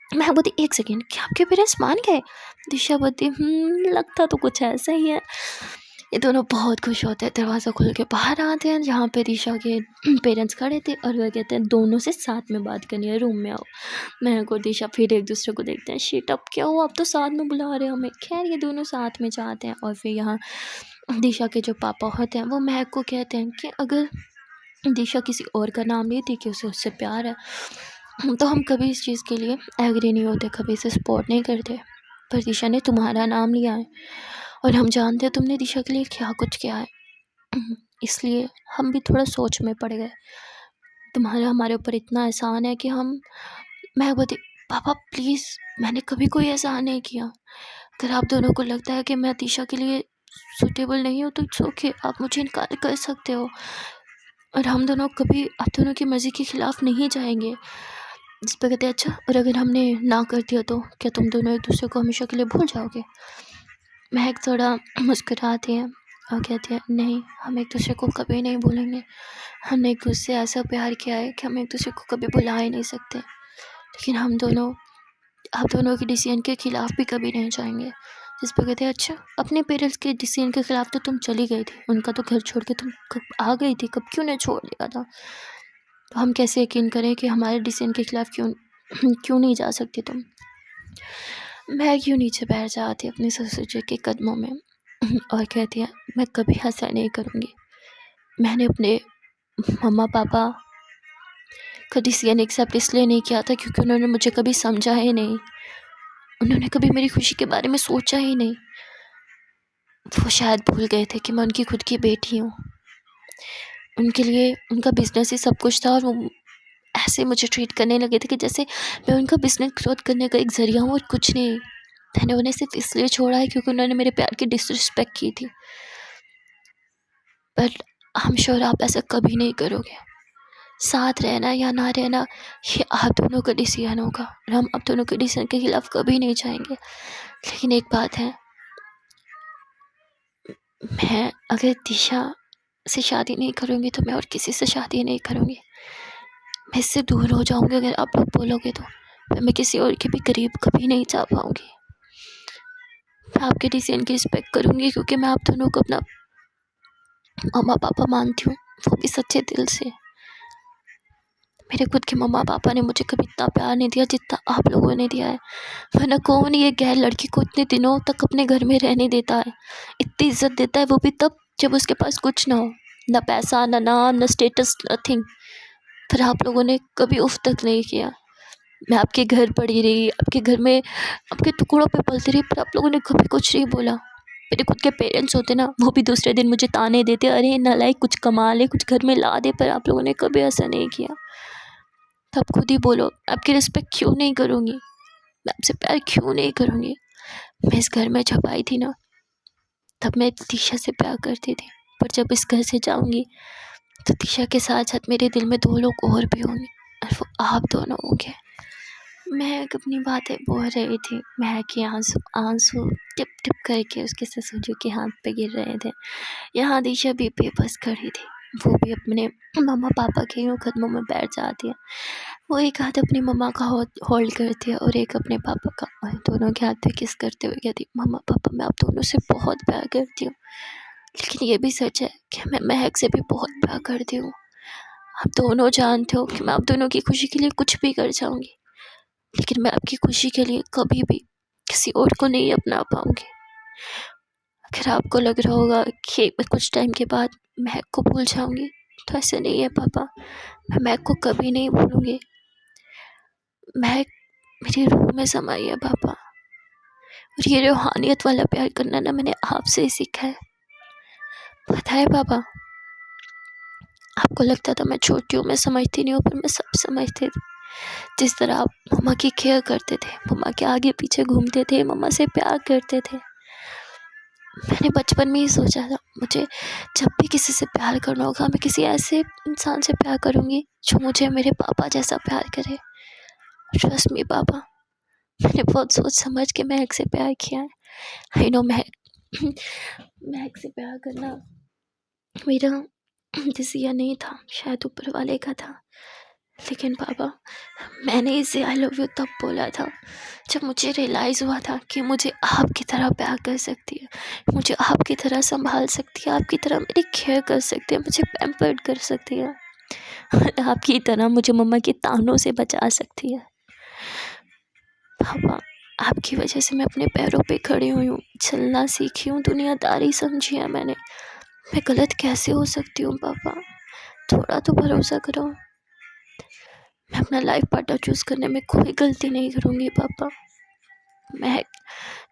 मैं बोलती एक सेकेंड क्या आपके पेरेंट्स मान गए। दिशा बोलती लगता तो कुछ ऐसा ही है। ये दोनों बहुत खुश होते हैं, दरवाज़ा खोल के बाहर आते हैं जहाँ पे दिशा के पेरेंट्स खड़े थे और वह कहते हैं दोनों से साथ में बात करनी है, रूम में आओ। मैं को दिशा फिर एक दूसरे को देखते हैं, शिट अब क्या हुआ, अब तो साथ में बुला रहे हैं हमें। खैर ये दोनों साथ में जाते हैं और फिर यहाँ दिशा के जो पापा होते हैं वो महक को कहते हैं कि अगर दिशा किसी और का नाम लेती कि उसे उससे प्यार है तो हम कभी इस चीज़ के लिए एग्री नहीं होते, कभी इसे सपोर्ट नहीं करते। पर दिशा ने तुम्हारा नाम लिया है और हम जानते हैं तुमने दिशा के लिए क्या कुछ किया है, इसलिए हम भी थोड़ा सोच में पड़ गए। तुम्हारा हमारे ऊपर इतना एहसान है कि मैं बोलती पापा प्लीज़ मैंने कभी कोई एहसान नहीं किया। अगर आप दोनों को लगता है कि मैं दिशा के लिए सूटेबल नहीं हूँ तो इट्स ओके, आप मुझे इनकार कर सकते हो और हम दोनों कभी आप दोनों की मर्ज़ी के ख़िलाफ़ नहीं जाएंगे। जिस पर कहते हैं अच्छा और अगर हमने ना कर दिया तो क्या तुम दोनों एक दूसरे को हमेशा के लिए भूल जाओगे। महक थोड़ा मुस्कुराती है और कहती है नहीं हम एक दूसरे को कभी नहीं भूलेंगे, हमने एक दूसरे से ऐसा प्यार किया है कि हम एक दूसरे को कभी भुला ही नहीं सकते। लेकिन हम दोनों आप दोनों के डिसीजन के ख़िलाफ़ भी कभी नहीं जाएंगे। जिस पर कहते हैं अच्छा अपने पेरेंट्स के डिसीजन के ख़िलाफ़ तो तुम चली गई थी, उनका तो घर छोड़ के तुम कब आ गई थी, कब क्यों नहीं छोड़ दिया था। तो हम कैसे यकीन करें कि हमारे डिसीजन के ख़िलाफ़ क्यों नहीं जा सकती तुम। मैं क्यों नीचे बैठ जाती अपने ससुर जी के कदमों में और कहती है मैं कभी ऐसा नहीं करूँगी। मैंने अपने मम्मा पापा का डिसीजन एक्सेप्ट इसलिए नहीं किया था क्योंकि उन्होंने मुझे कभी समझा ही नहीं, उन्होंने कभी मेरी खुशी के बारे में सोचा ही नहीं। वो शायद भूल गए थे कि मैं उनकी खुद की बेटी हूँ। उनके लिए उनका बिजनेस ही सब कुछ था और वो ऐसे मुझे ट्रीट करने लगे थे कि जैसे मैं उनका बिजनेस ग्रोथ करने का एक ज़रिया हूँ और कुछ नहीं। मैंने उन्हें सिर्फ इसलिए छोड़ा है क्योंकि उन्होंने मेरे प्यार की डिसरिस्पेक्ट की थी। बट आई एम श्योर आप ऐसा कभी नहीं करोगे। साथ रहना या ना रहना ये आप दोनों का डिसीजन होगा और हम आप दोनों के डिसीजन के खिलाफ कभी नहीं जाएंगे। लेकिन एक बात है, मैं अगर दिशा से शादी नहीं करूँगी तो मैं और किसी से शादी नहीं करूँगी। मैं इससे दूर हो जाऊँगी अगर आप लोग बोलोगे तो। मैं किसी और के भी करीब कभी नहीं जा पाऊँगी। मैं आपके डिसीजन की रिस्पेक्ट करूँगी क्योंकि मैं आप दोनों को अपना मम्मा पापा मानती हूँ, वो भी सच्चे दिल से। मेरे खुद के मम्मा पापा ने मुझे कभी इतना प्यार नहीं दिया जितना आप लोगों ने दिया है। वरना कौन ये गैर लड़की को इतने दिनों तक अपने घर में रहने देता है, इतनी इज्जत देता है, वो भी तब जब उसके पास कुछ ना हो, ना पैसा ना नाम ना स्टेटस नथिंग। फिर आप लोगों ने कभी उफ तक नहीं किया। मैं आपके घर पड़ी रही, आपके घर में आपके टुकड़ों पे पलती रही, पर आप लोगों ने कभी कुछ नहीं बोला। मेरे खुद के पेरेंट्स होते ना, वो भी दूसरे दिन मुझे ताने देते, अरे नालायक कुछ कमा ले कुछ घर में ला दे, पर आप लोगों ने कभी ऐसा नहीं किया। तो आप खुद ही बोलो आपकी रिस्पेक्ट क्यों नहीं करूँगी, मैं आपसे प्यार क्यों नहीं करूँगी। मैं इस घर में जब आई थी ना तब मैं दिशा से प्यार करती थी, पर जब इस घर से जाऊँगी तो दिशा के साथ साथ मेरे दिल में 2 लोग और भी होंगे और वो आप दोनों होंगे। महक अपनी बातें बोल रही थी, महक के आंसू टिप टिप करके उसके ससुर जी के हाथ पे गिर रहे थे। यहाँ दिशा भी बेबस खड़ी थी, वो भी अपने मम्मा पापा के यूँ कदमों में बैठ जाती है। वो एक हाथ अपनी मम्मा का होल्ड करती है और एक अपने पापा का, और दोनों के हाथ पे किस करते हुए कहती मम्मा पापा मैं आप दोनों से बहुत प्यार करती हूँ। लेकिन ये भी सच है कि मैं महक से भी बहुत प्यार करती हूँ। आप दोनों जानते हो कि मैं आप दोनों की खुशी के लिए कुछ भी कर जाऊँगी, लेकिन मैं आपकी खुशी के लिए कभी भी किसी और को नहीं अपना पाऊँगी। अगर आपको लग रहा होगा कि कुछ टाइम के बाद महक को भूल जाऊँगी, तो ऐसा नहीं है पापा, मैं महक को कभी नहीं भूलूँगी। महक मेरी रूह में समाई है पापा, और ये रूहानियत वाला प्यार करना ना मैंने आपसे ही सीखा है। पता है पापा, आपको लगता था मैं छोटी हूँ, मैं समझती नहीं हूँ, पर मैं सब समझते थे। जिस तरह आप मम्मा की केयर करते थे, मम्मा के आगे पीछे घूमते थे, मम्मा से प्यार करते थे, मैंने बचपन में ही सोचा था मुझे जब भी किसी से प्यार करना होगा, मैं किसी ऐसे इंसान से प्यार करूँगी जो मुझे मेरे पापा जैसा प्यार करे। ट्रस्ट मी पापा, मैंने बहुत सोच समझ के महक से प्यार किया है। आई नो महक महक से प्यार करना मेरा डिसीजन नहीं था, शायद ऊपर वाले का था। लेकिन पापा, मैंने इसे आई लव यू तब बोला था जब मुझे रियलाइज़ हुआ था कि मुझे आपकी तरह प्यार कर सकती है, मुझे आपकी तरह संभाल सकती है, आपकी तरह मेरी केयर कर सकती है, मुझे पैम्पर्ड कर सकती है, और आपकी तरह मुझे मम्मा के तानों से बचा सकती है। पापा, आपकी वजह से मैं अपने पैरों पे खड़ी हुई हूँ, चलना सीखी हूँ, दुनियादारी समझी है मैंने। मैं गलत कैसे हो सकती हूँ पापा? थोड़ा तो भरोसा करो। मैं अपना लाइफ पार्टनर चूज़ करने में कोई गलती नहीं करूँगी पापा। महक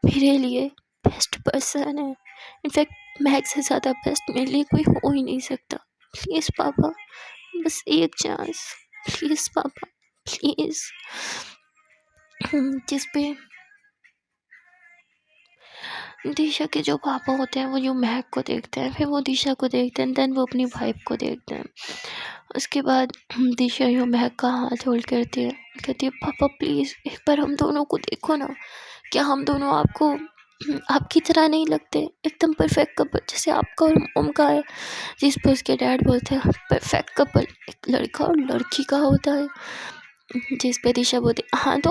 मेरे लिए बेस्ट पर्सन है। इनफैक्ट महक से ज़्यादा बेस्ट मेरे लिए कोई हो ही नहीं सकता। प्लीज़ पापा, बस एक चांस, प्लीज़ पापा, प्लीज़। जिस पे दिशा के जो पापा होते हैं वो जो महक को देखते हैं, फिर वो दिशा को देखते हैं, देन वो अपनी वाइफ को देखते हैं। उसके बाद दिशा यूँ महक का हाथ होल्ड करती है, कहती है पापा प्लीज़ एक बार हम दोनों को देखो ना, क्या हम दोनों आपको आपकी तरह नहीं लगते? एकदम परफेक्ट कपल जैसे आपका और मॉम का है। जिस पर उसके डैड बोलते हैं परफेक्ट कपल एक लड़का और लड़की का होता है। जिस पे दिशा बोलती हाँ तो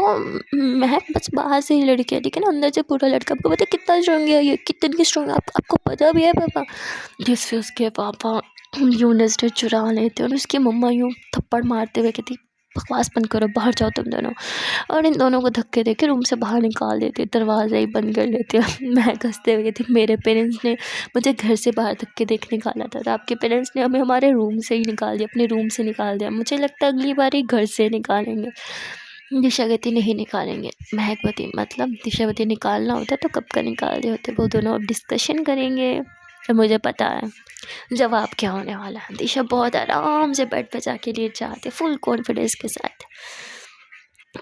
महक बस बाहर से ही लड़की है लेकिन अंदर से पूरा लड़का। आपको पता है कितना स्ट्रॉन्ग है ये, कितनी स्ट्रॉन्ग है, आपको पता भी है पापा? जिससे उसके पापा यूँ नजरें चुरा लेते और उसकी मम्मा यूँ थप्पड़ मारते हुए कहती बकवास बंद करो, बाहर जाओ तुम दोनों। और इन दोनों को धक्के देके रूम से बाहर निकाल देते, दरवाज़ा ही बंद कर लेते। मैं हंसते हुए कहती मेरे पेरेंट्स ने मुझे घर से बाहर धक्के देके निकाला था, तो आपके पेरेंट्स ने हमें हमारे रूम से ही निकाल दिया, अपने रूम से निकाल दिया। मुझे लगता है अगली बार ही घर से निकालेंगे। दिशावती नहीं निकालेंगे। महकवती मतलब दिशावती निकालना होता तो कब का निकाल दिए होते। वो दोनों अब डिस्कशन करेंगे और मुझे पता है जवाब क्या होने वाला है। दिशा बहुत आराम से बेड पे जाके लेट जाते फुल कॉन्फिडेंस के साथ।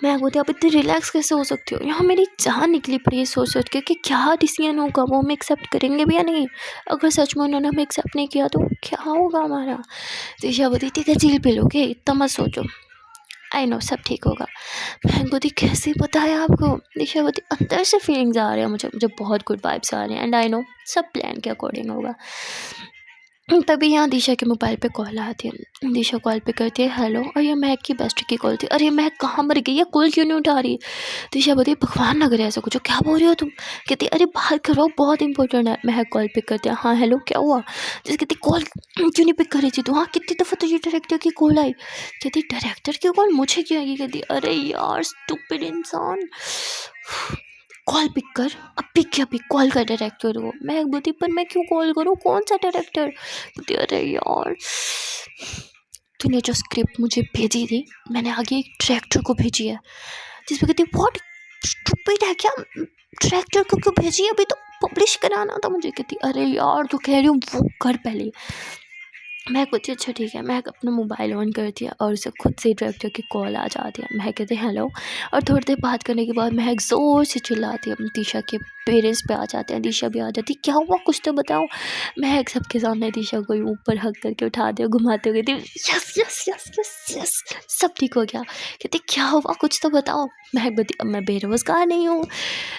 मैं बोलती आप इतनी रिलैक्स कैसे हो सकती हो? यहाँ मेरी जान निकली पड़ी है सोच सोच के कि क्या डिसीजन होगा, वो हम एक्सेप्ट करेंगे भी या नहीं। अगर सच में उन्होंने हमें एक्सेप्ट नहीं किया तो क्या होगा हमारा? दिशा बोलती ठीक है झील पी लोगे, इतना मत सोचो, आई नो सब ठीक होगा। मैं बोलती कैसे पता है आपको? दिशा बोलती अंदर से फीलिंग्स आ रहे हैं मुझे, मुझे बहुत गुड वाइब्स आ रहे हैं एंड आई नो सब प्लान के अकॉर्डिंग होगा। तभी यहाँ दिशा के मोबाइल पे कॉल आती है। दिशा कॉल पे करती है हेलो, और ये महक की बेस्ट की कॉल थी। अरे महक कहाँ मर गई है, कॉल क्यों नहीं उठा रही? दिशा बोलती भगवान ना करे ऐसा कुछ, क्या बोल रही हो तुम? कहती अरे बात करो बहुत इंपॉर्टेंट है। महक कॉल पिक करते हैं हाँ हेलो क्या हुआ? जैसे कहती कॉल क्यों नहीं पिक कर रही थी तू? हाँ कितनी दफ़ा तुझे डायरेक्टर की कॉल आई? कहती डायरेक्टर की कॉल मुझे क्यों आएगी? कहती अरे यार स्टूपिड इंसान, कॉल पिक कर, अभी क्या अभी कॉल कर डायरेक्टर को। मैं बोलती पर मैं क्यों कॉल करूँ, कौन सा डायरेक्टर? बोलती अरे यार तूने जो स्क्रिप्ट मुझे भेजी थी मैंने आगे एक डायरेक्टर को भेजी है। जिसमें कहती व्हाट स्टूपिड है क्या, डायरेक्टर को क्यों भेजी, अभी तो पब्लिश कराना था मुझे। कहती अरे यार तो कह रही हूँ वो कर पहले। मैं कुछ अच्छा ठीक है। मैं अपना मोबाइल ऑन करती है और उसे खुद से डायरेक्टर की कॉल आ जाती है। मैं कहती हेलो, और थोड़ी देर बात करने के बाद महक ज़ोर से चिल्लाती है। दिशा के पेरेंट्स पे आ जाते हैं, दिशा भी आ जाती क्या हुआ कुछ तो बताओ। महक सबके सामने दिशा को ऊपर हक करके उठाते हुए घुमाते हुए कहती yes yes yes yes yes सब ठीक हो गया। कहती क्या हुआ कुछ तो बताओ। महक बोलती अब मैं बेरोज़गार नहीं हूँ।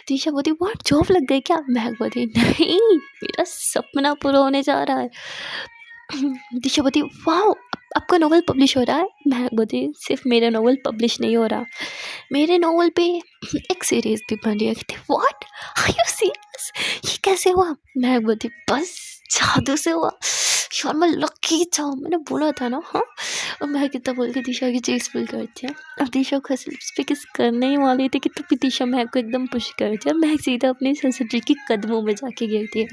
दिशा बोलती व्हाट जॉब लग गई क्या? महक बोलती नहीं मेरा सपना पूरा होने जा रहा है। दिशा बोलती वाओ आपका नॉवल पब्लिश हो रहा है? महक बोलती सिर्फ मेरा नॉवल पब्लिश नहीं हो रहा, मेरे नॉवल पे एक सीरीज भी बन रही है। कहती व्हाट आर यू सीरियस, ये कैसे हुआ? महक बोलती बस जादू से हुआ यार, मैं लकी था, मैंने बोला था ना। हाँ, और महक कितना बोल के दिशा की चीज़ फुल करती है। और दिशा को लिप्स पे किस करने ही वाली थी कि तभी दिशा महक को एकदम पुश करती है। महक सीधा अपनी ससुर के कदमों में जाके गिरती है।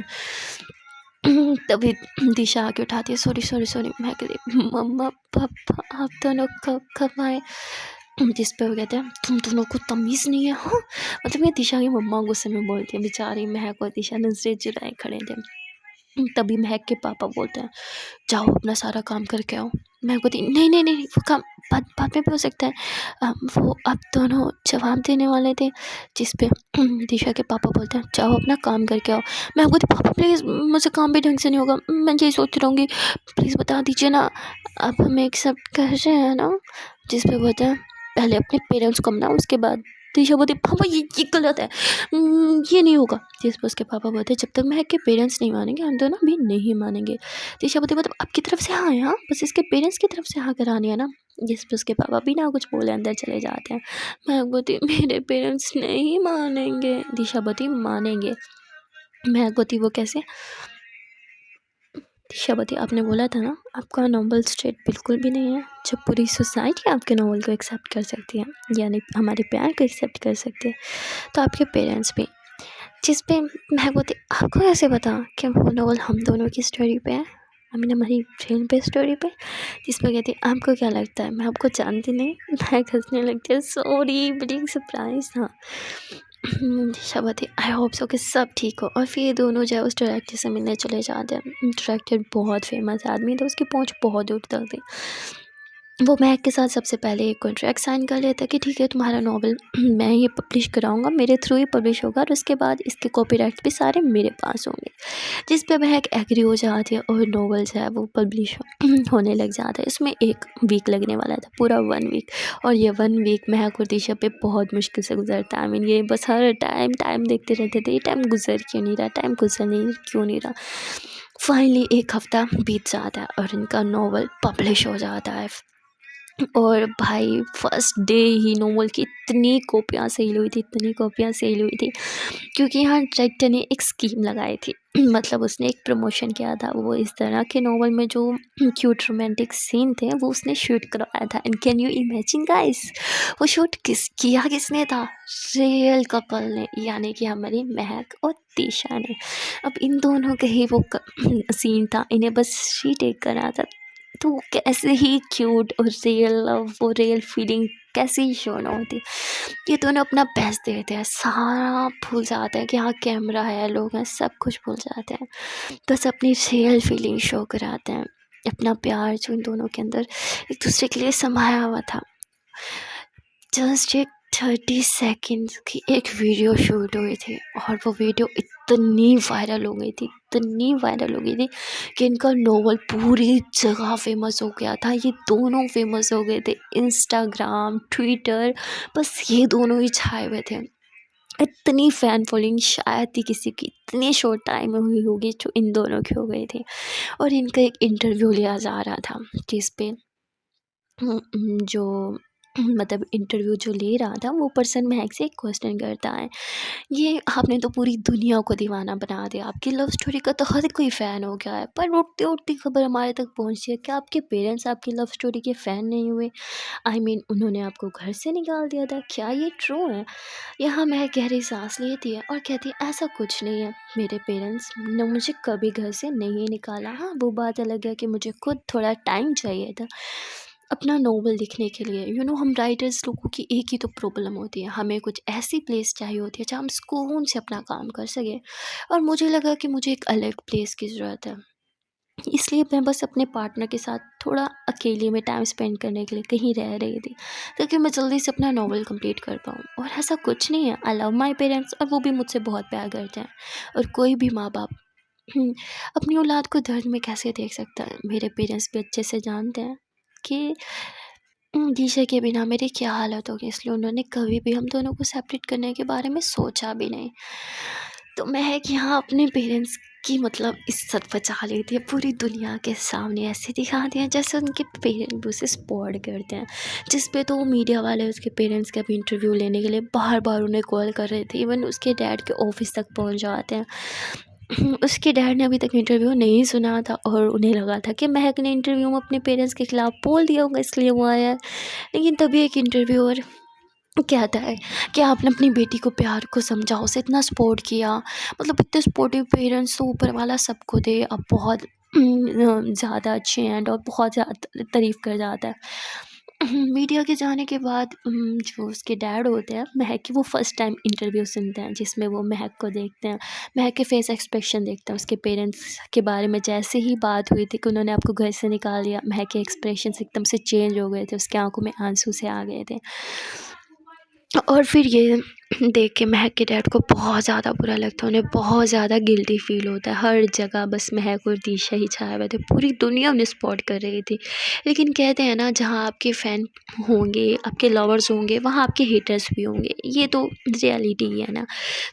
तभी दिशा आके उठाती है सॉरी सॉरी सॉरी। मैं कहती मम्मा पापा आप दोनों कब आए? जिस पे वो कहते हैं तुम दोनों को तमीज़ नहीं है। हाँ मतलब ये दिशा की मम्मा गुस्से में बोलती है। बेचारी महक और दिशा नजरें चुराए खड़े थे। तभी महक के पापा बोलते हैं, जाओ अपना सारा काम करके आओ। महक बोलती नहीं नहीं नहीं, वो काम बाद बाद में भी हो सकता है। वो अब दोनों जवाब देने वाले थे, जिस पे दिशा के पापा बोलते हैं, जाओ अपना काम करके आओ। महक बोलती, पापा प्लीज़ मुझे काम भी ढंग से नहीं होगा, मैं यही सोच रहूँगी, प्लीज़ बता दीजिए ना, अब हम एक्सेप्ट कर रहे हैं ना। जिस पे बोलते हैं, पहले अपने पेरेंट्स को मनाओ, उसके बाद। दिशा बोलती, पापा ये गलत है, ये नहीं होगा। जिस पर उसके पापा बोलते, जब तक महक के पेरेंट्स नहीं मानेंगे हम दोनों भी नहीं मानेंगे। दिशा बोलती, मतलब आपकी तरफ से हाँ है, हाँ बस इसके पेरेंट्स की तरफ से हाँ करानी है ना। जिस पर उसके पापा बिना कुछ बोले अंदर चले जाते हैं। महक बोलती, मेरे पेरेंट्स नहीं मानेंगे। दिशा बोलती, मानेंगे। महक बोलती, वो कैसे। दिशा बोलती, आपने बोला था ना आपका नॉर्मल स्टेट बिल्कुल भी नहीं है, जब पूरी सोसाइटी आपके नॉवल को एक्सेप्ट कर सकती है, यानी हमारे प्यार को एक्सेप्ट कर सकते हैं, तो आपके पेरेंट्स भी। जिस पे मैं बोलती, आपको कैसे पता कि वो नॉवल हम दोनों की स्टोरी पे है, आई मीन हमारी फिल्म पे स्टोरी पे। जिस पर कहती, आपको क्या लगता है मैं आपको जानती नहीं। मैं हंसने लगती है, सॉरी बड़ी सरप्राइज था। दिशा बोलती, आई होप सो कि सब ठीक हो। और फिर ये दोनों जो है उस डायरेक्टर से मिलने चले जाते हैं। डायरेक्टर बहुत फेमस आदमी था, उसकी पहुंच बहुत दूर तक थी। वो महक के साथ सबसे पहले एक कॉन्ट्रैक्ट साइन कर लेता है कि ठीक है तुम्हारा नॉवल मैं ये पब्लिश कराऊंगा, मेरे थ्रू ही पब्लिश होगा, और उसके बाद इसके कॉपीराइट्स भी सारे मेरे पास होंगे। जिस पे महक एग्री हो जाती है और नॉवल जो है वो पब्लिश होने लग जाता है। इसमें 1 वीक लगने वाला था, पूरा 1 वीक। और ये 1 वीक महक और दिशा पे बहुत मुश्किल से गुजरता है। आई मीन ये बस हर टाइम देखते रहते थे, ये टाइम गुजर क्यों नहीं रहा, टाइम गुजर नहीं क्यों नहीं रहा। फाइनली 1 हफ्ता बीत जाता है और इनका नॉवल पब्लिश हो जाता है। और भाई फर्स्ट डे ही नॉवल की इतनी कॉपियाँ सेल हुई थी, इतनी कॉपियाँ सेल हुई थी, क्योंकि यहाँ डायरेक्टर ने एक स्कीम लगाई थी। मतलब उसने एक प्रमोशन किया था, वो इस तरह के नॉवल में जो क्यूट रोमांटिक सीन थे वो उसने शूट करवाया था। And can you imagine guys, वो शूट किसने था, रियल कपल ने, यानी कि हमारी महक और दिशा ने। अब इन दोनों का ही वो सीन था, इन्हें बस शी टेक करा था, तो कैसे ही क्यूट और रियल लव, वो रियल फीलिंग कैसे ही शो ना होती। ये दोनों अपना बेस्ट देते हैं, सारा भूल जाते हैं कि हाँ कैमरा है, लोग हैं, सब कुछ भूल जाते हैं, बस अपनी रियल फीलिंग शो कराते हैं, अपना प्यार जो इन दोनों के अंदर एक दूसरे के लिए समाया हुआ था। जस्ट एक 30 सेकेंड्स की एक वीडियो शूट हुई थी, और वो वीडियो इतनी वायरल हो गई थी, इतनी वायरल हो गई थी कि इनका नॉवल पूरी जगह फेमस हो गया था। ये दोनों फेमस हो गए थे, इंस्टाग्राम, ट्विटर, बस ये दोनों ही छाए हुए थे। इतनी फैन फॉलोइंग शायद ही किसी की इतनी शॉर्ट टाइम में हुई होगी जो इन दोनों की हो गई थी। और इनका एक इंटरव्यू लिया जा रहा था, जिस पे जो मतलब इंटरव्यू जो ले रहा था वो पर्सन महक से एक क्वेश्चन करता है, ये आपने तो पूरी दुनिया को दीवाना बना दिया, आपकी लव स्टोरी का तो हर कोई फ़ैन हो गया है, पर उड़ती उड़ती खबर हमारे तक पहुंची है, क्या आपके पेरेंट्स आपकी लव स्टोरी के फ़ैन नहीं हुए? आई मीन उन्होंने आपको घर से निकाल दिया था, क्या ये ट्रू है? यहाँ महक गहरी सांस लेती है और कहती है, ऐसा कुछ नहीं है, मेरे पेरेंट्स ने मुझे कभी घर से नहीं निकाला। हाँ वो बात अलग है कि मुझे खुद थोड़ा टाइम चाहिए था अपना नॉवल लिखने के लिए। हम राइटर्स लोगों की एक ही तो प्रॉब्लम होती है, हमें कुछ ऐसी प्लेस चाहिए होती है जहाँ हम सुकून से अपना काम कर सकें, और मुझे लगा कि मुझे एक अलग प्लेस की ज़रूरत है, इसलिए मैं बस अपने पार्टनर के साथ थोड़ा अकेले में टाइम स्पेंड करने के लिए कहीं रह रही थी, ताकि मैं जल्दी से अपना नॉवल कंप्लीट कर पाऊँ। और ऐसा कुछ नहीं है, आई लव माई पेरेंट्स, और वो भी मुझसे बहुत प्यार करते हैं। और कोई भी माँ बाप अपनी औलाद को दर्द में कैसे देख सकता है, मेरे पेरेंट्स भी अच्छे से जानते हैं कि दिशा के बिना मेरी क्या हालत होगी, इसलिए उन्होंने कभी भी हम दोनों को सेपरेट करने के बारे में सोचा भी नहीं। तो महक यहाँ अपने पेरेंट्स की मतलब इज्जत बचा लेती है, पूरी दुनिया के सामने ऐसे दिखाती है जैसे उनके पेरेंट्स भी उसे सपोर्ट करते हैं। जिस पे तो मीडिया वाले उसके पेरेंट्स का भी इंटरव्यू लेने के लिए बार बार उन्हें कॉल कर रहे थे, इवन उसके डैड के ऑफिस तक पहुँच जाते हैं। उसके डैड ने अभी तक इंटरव्यू नहीं सुना था, और उन्हें लगा था कि महक ने इंटरव्यू में अपने पेरेंट्स के खिलाफ बोल दिया होगा, इसलिए वो आया है। लेकिन तभी एक इंटरव्यूअर कहता है कि आपने अपनी बेटी को प्यार को समझा, उसे इतना सपोर्ट किया, मतलब इतने सपोर्टिव पेरेंट्स तो ऊपर वाला सबको दे, अब बहुत ज़्यादा अच्छे हैं, और बहुत ज़्यादा तारीफ़ कर जाता है। मीडिया के जाने के बाद जो उसके डैड होते हैं महक की, वो फर्स्ट टाइम इंटरव्यू सुनते हैं जिसमें वो महक को देखते हैं, महक के फेस एक्सप्रेशन देखते हैं। उसके पेरेंट्स के बारे में जैसे ही बात हुई थी कि उन्होंने आपको घर से निकाल दिया, महक के एक्सप्रेशन एकदम से चेंज हो गए थे, उसकी आंखों में आंसू से आ गए थे। और फिर ये देख के महक के डैड को बहुत ज़्यादा बुरा लगता है, उन्हें बहुत ज़्यादा गिल्टी फील होता है। हर जगह बस महक और दिशा ही छाए हुए थे, पूरी दुनिया उन्हें सपोर्ट कर रही थी। लेकिन कहते हैं ना, जहाँ आपके फ़ैन होंगे, आपके लवर्स होंगे, वहाँ आपके हेटर्स भी होंगे, ये तो रियलिटी ही है ना।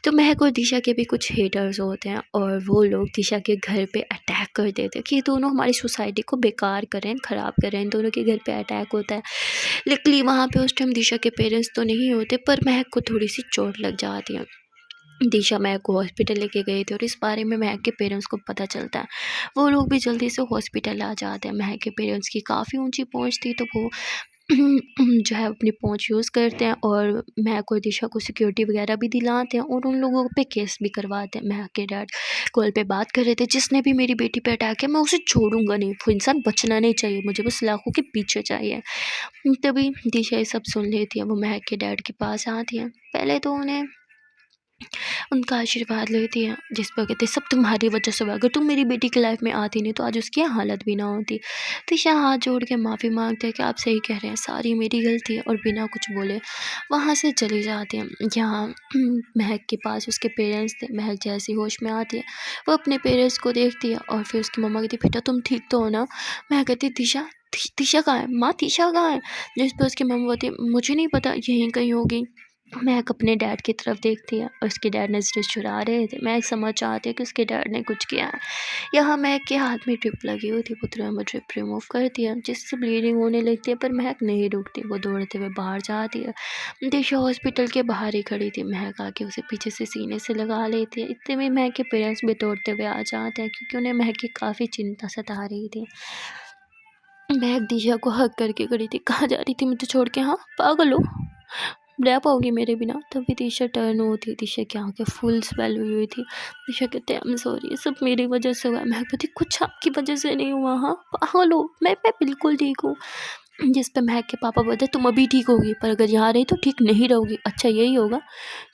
तो महक और दिशा के भी कुछ हेटर्स होते हैं और वो लोग दिशा के घर पे अटैक कर देते हैं कि ये दोनों हमारी सोसाइटी को बेकार कर रहे हैं, ख़राब कर रहे हैं। इन दोनों के घर पे अटैक होता है। लकीली वहाँ पे उस टाइम दिशा के पेरेंट्स तो नहीं होते, पर महक को थोड़ी सी चोट लग जाती है। दिशा महक को हॉस्पिटल लेके गए थे और इस बारे में महक के पेरेंट्स को पता चलता है। वो लोग भी जल्दी से हॉस्पिटल आ जाते हैं। महक के पेरेंट्स की काफ़ी ऊंची पहुंच थी, तो वो जो है अपनी पहुंच यूज़ करते हैं और महक और दिशा को सिक्योरिटी वगैरह भी दिलाते हैं और उन लोगों पे केस भी करवाते हैं। महक के डैड कॉल पे बात कर रहे थे, जिसने भी मेरी बेटी पे अटैक है मैं उसे छोड़ूंगा नहीं, वो इंसान बचना नहीं चाहिए, मुझे बस लाखों के पीछे चाहिए। तभी दिशा ये सब सुन लेती है, वो महक के डैड के पास आती है। पहले तो उन्हें उनका आशीर्वाद लेती है, जिस पर कहते सब तुम्हारी वजह से हुआ, अगर तुम मेरी बेटी की लाइफ में आती नहीं तो आज उसकी हालत भी ना होती। दिशा हाथ जोड़ के माफ़ी मांगते हैं कि आप सही कह रहे हैं, सारी मेरी गलती है, और बिना कुछ बोले वहाँ से चली जाती हैं। यहाँ महक के पास उसके पेरेंट्स थे। महक जैसी होश में आती है, वो अपने पेरेंट्स को देखती है और फिर उसकी मम्मा कहती बेटा तुम ठीक तो हो ना। महक कहती दिशा दिशा कहाँ है माँ, दिशा कहाँ है। जिस पर उसकी मम्मा बोलती मुझे नहीं पता, यहीं कहीं होगी। महक अपने डैड की तरफ देखती है और उसके डैड नज़रें चुरा रहे थे। महक समझ चाहती है कि उसके डैड ने कुछ किया है। यहाँ महक के हाथ में ड्रिप लगी हुई थी, वो तुरंत ड्रिप रिमूव करती है जिससे ब्लीडिंग होने लगती है, पर महक नहीं रुकती, वो दौड़ते हुए बाहर जाती है। दिशा हॉस्पिटल के बाहर ही खड़ी थी, महक आके उसे पीछे से सीने से लगा लेती है। इतने में महक के पेरेंट्स भी दौड़ते हुए आ जाते हैं क्योंकि उन्हें महक की काफ़ी चिंता सता रही थी। महक दिशा को हक करके खड़ी थी। कहाँ जा रही थी मुझे छोड़ के, हाँ पागल हो, रह पाओगी मेरे बिना। तभी दिशा टर्न होती है, दिशा की आंखें फुल स्वेल हुई हुई थी। दिशा कहते हैं आई एम सॉरी, ये सब मेरी वजह से हुआ है। महक कहती कुछ आपकी वजह से नहीं हुआ, हाँ पागल हो, मैं बिल्कुल ठीक हूँ। जिस पे महक के पापा बोलते तुम अभी ठीक होगी, पर अगर यहाँ रही तो ठीक नहीं रहोगी। अच्छा यही होगा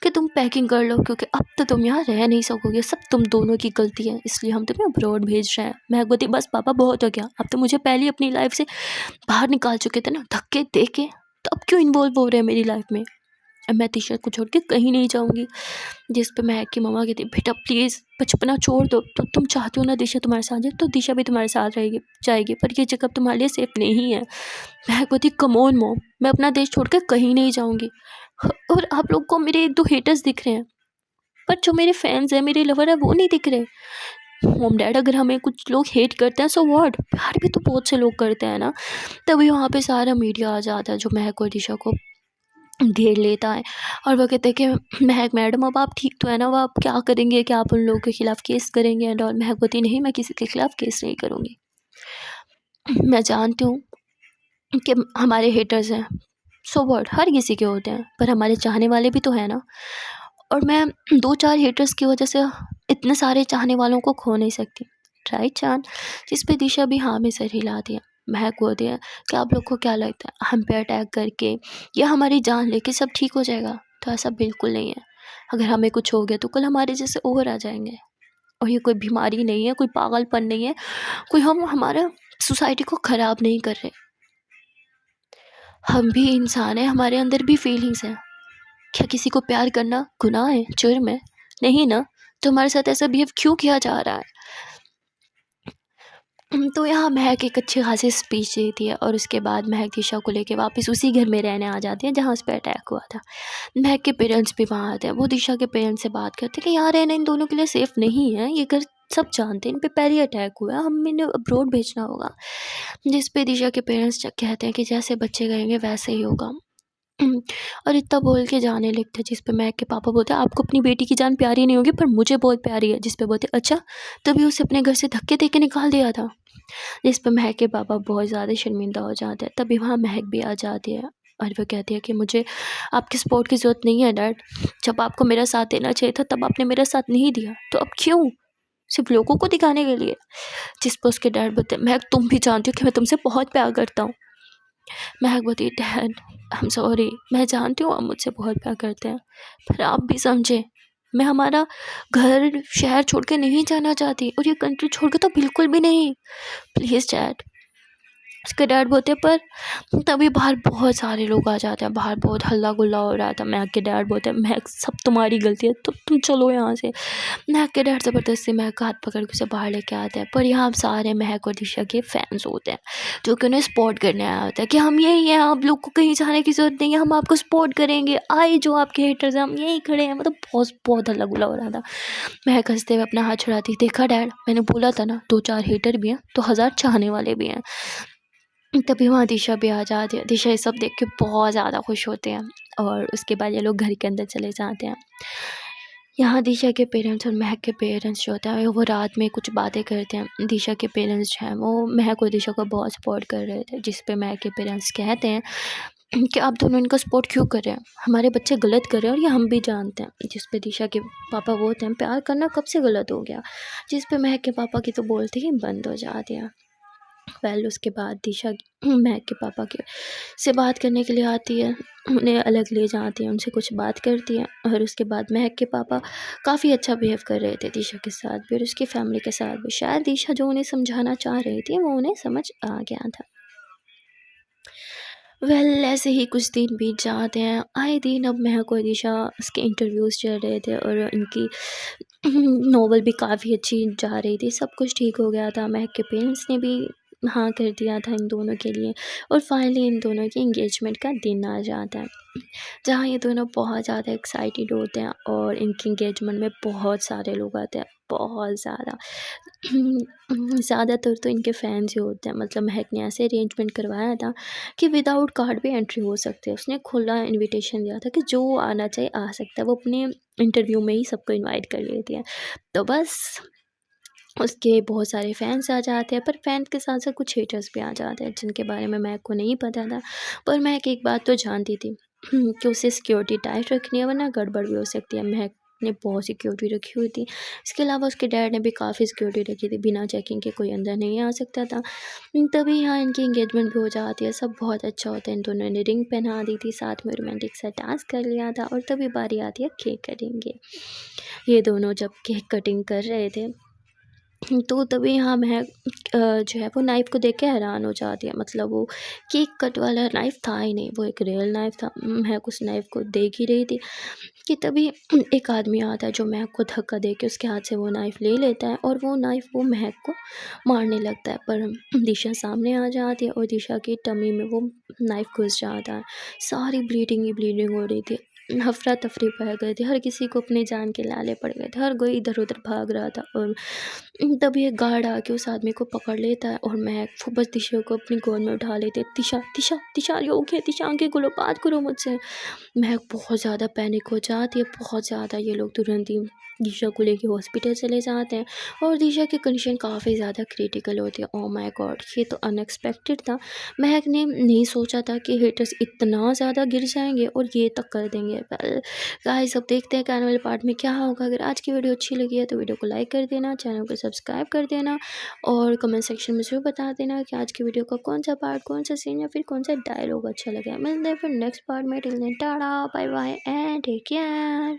कि तुम पैकिंग कर लो, क्योंकि अब तो तुम यहाँ रह नहीं सकोगे, सब तुम दोनों की गलती है, इसलिए हम तुम्हें अब्रॉड भेज रहे हैं। महक बोलती बस पापा बहुत हो गया, अब तो मुझे पहले ही अपनी लाइफ से बाहर निकाल चुके थे ना धक्के दे के, तो अब क्यों इन्वॉल्व हो रहे हैं मेरी लाइफ में। अब मैं दिशा को छोड़ के कहीं नहीं जाऊँगी। जिस पे महक की मम्मा कहती बेटा प्लीज़ बचपना छोड़ दो, तो तुम चाहती हो ना दिशा तुम्हारे साथ जाए, तो दिशा भी तुम्हारे साथ रहेगी जाएगी, पर ये जगह तुम्हारे लिए सेफ नहीं है। महक बोलती कम ऑन मॉम, मैं अपना देश छोड़ कर कहीं नहीं जाऊँगी। और आप लोग को मेरे 1-2 हेटर्स दिख रहे हैं, पर जो मेरे फैंस हैं, मेरे लवर हैं, वो नहीं दिख रहे। मॉम डैड अगर हमें कुछ लोग हेट करते हैं सो व्हाट, प्यार भी तो बहुत से लोग करते हैं ना। तभी वहाँ पे सारा मीडिया आ जाता है जो महक और दिशा को घेर लेता है और वो कहते हैं कि महक मैडम अब आप ठीक तो है ना, अब आप क्या करेंगे, क्या आप उन लोगों के खिलाफ़ केस करेंगे एंड ऑल। महक बोलती नहीं, मैं किसी के खिलाफ़ केस नहीं करूँगी। मैं जानती हूँ कि हमारे हेटर्स हैं, सो व्हाट, हर किसी के होते हैं, पर हमारे चाहने वाले भी तो हैं ना। और मैं 2-4 हेटर्स की वजह से इतने सारे चाहने वालों को खो नहीं सकती। राइट चाँद। जिस पे दिशा भी हाँ में सर हिलाती है। महक बोलती है कि आप लोग को क्या लगता है हम पे अटैक करके या हमारी जान लेके सब ठीक हो जाएगा? तो ऐसा बिल्कुल नहीं है। अगर हमें कुछ हो गया तो कल हमारे जैसे और आ जाएँगे। और ये कोई बीमारी नहीं है, कोई पागलपन नहीं है, कोई हम हमारा सोसाइटी को ख़राब नहीं कर रहे। हम भी इंसान हैं, हमारे अंदर भी फीलिंग्स हैं। क्या किसी को प्यार करना गुनाह है, जुर्म है? नहीं ना। तो हमारे साथ ऐसा बिहेव क्यों किया जा रहा है? तो यहाँ महक एक अच्छी खासी स्पीच देती है और उसके बाद महक दिशा को लेके वापस उसी घर में रहने आ जाती है जहाँ उस पे अटैक हुआ था। महक के पेरेंट्स भी वहाँ आते हैं। वो दिशा के पेरेंट्स से बात करते हैं कि यहाँ रहना इन दोनों के लिए सेफ़ नहीं है, ये घर सब जानते हैं, इन पे पहले ही अटैक हुआ है, हमें इन्हें अब्रॉड भेजना होगा। जिस पे दिशा के पेरेंट्स कहते हैं कि जैसे बच्चे कहेंगे वैसे ही होगा। और इतना बोल के जाने लगते हैं, जिस पे महक के पापा बोलते हैं आपको अपनी बेटी की जान प्यारी नहीं होगी पर मुझे बहुत प्यारी है। जिस पे बोलते अच्छा, तभी उसे अपने घर से धक्के दे के निकाल दिया था। जिस पे महक के पापा बहुत ज़्यादा शर्मिंदा हो जाते हैं। तभी वहाँ महक भी आ जाती है और वो कहती है कि मुझे आपके सपोर्ट की ज़रूरत नहीं है डैड, जब आपको मेरा साथ देना चाहिए था तब आपने मेरा साथ नहीं दिया, तो अब क्यों, सिर्फ लोगों को दिखाने के लिए। जिस पर उसके डैड बोलते हैं महक तुम भी जानती हो कि मैं तुमसे बहुत प्यार करता हूँ। महक बोलती डैड आई एम सॉरी, मैं जानती हूँ आप मुझसे बहुत प्यार करते हैं, पर आप भी समझे, मैं हमारा घर शहर छोड़ के नहीं जाना चाहती, और ये कंट्री छोड़ के तो बिल्कुल भी नहीं, प्लीज़ डैड। उसके डैड बोलते पर तभी बाहर बहुत सारे लोग आ जाते हैं, बाहर बहुत हल्ला गुल्ला हो रहा था। महक के डैड बोलते हैं महक सब तुम्हारी गलती है, तो तुम चलो यहाँ से। महक के डैड ज़बरदस्ती महक का हाथ पकड़ के उसे बाहर लेके आते हैं, पर यहाँ सारे महक और दिशा के फैंस होते हैं जो कि उन्हें सपोर्ट करने आया होता है कि हम यही हैं, आप लोग को कहीं जाने की ज़रूरत नहीं है, हम आपको सपोर्ट करेंगे, आए जो आपके हेटर्स हैं हम यहीं खड़े हैं। मतलब बहुत बहुत हल्ला गुल्ला हो रहा था। महक हंसते हुए अपना हाथ छुड़ाती, देखा डैड, मैंने बोला था ना, 2-4 हेटर भी हैं तो 1000 चाहने वाले भी हैं। तभी वहाँ दिशा भी आ जाती है। दिशा ये सब देख के बहुत ज़्यादा खुश होते हैं, और उसके बाद ये लोग घर के अंदर चले जाते हैं। यहाँ दिशा के पेरेंट्स और महक के पेरेंट्स जो होते हैं वो रात में कुछ बातें करते हैं। दिशा के पेरेंट्स जो हैं वो महक और दिशा को बहुत सपोर्ट कर रहे थे, जिस पे महक के पेरेंट्स कहते हैं कि आप दोनों इनका सपोर्ट क्यों कर रहे हैं, हमारे बच्चे गलत कर रहे हैं और ये हम भी जानते हैं। जिस पे दिशा के पापा बोलते हैं प्यार करना कब से गलत हो गया, जिस पे महक के पापा की तो बोलते ही बंद हो जाते हैं। उसके बाद दिशा महक के पापा के से बात करने के लिए आती है, उन्हें अलग ले जाती है, उनसे कुछ बात करती है, और उसके बाद महक के पापा काफ़ी अच्छा बिहेव कर रहे थे दिशा के साथ भी और उसकी फैमिली के साथ भी। शायद दिशा जो उन्हें समझाना चाह रही थी वो उन्हें समझ आ गया था। ऐसे ही कुछ दिन बीत जाते हैं। आए दिन अब महक और दिशा उसके इंटरव्यूज़ चल रहे थे और इनकी नॉवल भी काफ़ी अच्छी जा रही थी। सब कुछ ठीक हो गया था। महक के पेरेंट्स ने भी हाँ कर दिया था इन दोनों के लिए, और फाइनली इन दोनों की एंगेजमेंट का दिन आ जाता है, जहाँ ये दोनों बहुत ज़्यादा एक्साइटेड होते हैं और इनकी एंगेजमेंट में बहुत सारे लोग आते हैं, बहुत ज़्यादा। ज़्यादातर तो इनके फैन्स ही होते हैं। मतलब महक ने ऐसे अरेंजमेंट करवाया था कि विदाउट कार्ड भी एंट्री हो सकती है। उसने खुला इनविटेशन दिया था कि जो आना चाहिए आ सकता है। वो अपने इंटरव्यू में ही सबको इनवाइट कर लेती है। तो बस उसके बहुत सारे फैन्स आ जाते हैं, पर फैन के साथ साथ कुछ हेटर्स भी आ जाते हैं जिनके बारे में महक को नहीं पता था। पर महक एक बात तो जानती थी कि उसे सिक्योरिटी टाइट रखनी है, वरना गड़बड़ भी हो सकती है। महक ने बहुत सिक्योरिटी रखी हुई थी। इसके अलावा उसके डैड ने भी काफ़ी सिक्योरिटी रखी थी, बिना चेकिंग के कोई अंदर नहीं आ सकता था। तभी यहाँ इनकी एंगेजमेंट भी हो जाती है। सब बहुत अच्छा होता है। इन दोनों ने रिंग पहना दी थी, साथ में रोमांटिक सा डांस कर लिया था, और तभी बारी आती है केक कटिंग की। ये दोनों जब केक कटिंग कर रहे थे तो तभी यहाँ महक जो है वो नाइफ़ को देख के हैरान हो जाती है। मतलब वो केक कट वाला नाइफ़ था ही नहीं, वो एक रियल नाइफ़ था। महक उस नाइफ़ को देख ही रही थी कि तभी एक आदमी आता है जो महक को धक्का दे के उसके हाथ से वो नाइफ़ ले लेता है, और वो नाइफ़ वो महक को मारने लगता है। पर दिशा सामने आ जाती है और दिशा की टमी में वो नाइफ़ घुस जाता है। सारी ब्लीडिंग ही ब्लीडिंग हो रही थी। अफरा तफरी पड़ गई थी, हर किसी को अपनी जान के लाले पड़ गए थे, हर कोई इधर उधर भाग रहा था। और तभी एक गार्ड आके उस आदमी को पकड़ लेता है, और महक वो बस दिशा को अपनी गोद में उठा लेते हैं। दिशा दिशा दिशा योग्य, दिशा आगे खोलो, बात करो मुझसे। महक बहुत ज़्यादा पैनिक हो जाती है, बहुत ज़्यादा। ये लोग तुरंत ही दिशा को लेके हॉस्पिटल चले जाते हैं, और दिशा की कंडीशन काफ़ी ज़्यादा क्रिटिकल होती है। ओह माय गॉड, ये तो अनएक्सपेक्टेड था। महक ने नहीं सोचा था कि हेटर्स इतना ज़्यादा गिर जाएंगे और ये तक कर देंगे। वेल गाइस, अब देखते हैं कि आने वाले पार्ट में क्या होगा। अगर आज की वीडियो अच्छी लगी है तो वीडियो को लाइक कर देना, चैनल को सब्सक्राइब कर देना, और कमेंट सेक्शन में ज़रूर बता देना कि आज की वीडियो का कौन सा पार्ट, कौन सा सीन या फिर कौन सा डायलॉग अच्छा लगा। मिलते हैं फिर नेक्स्ट पार्ट में। Till then tata bye bye and take care.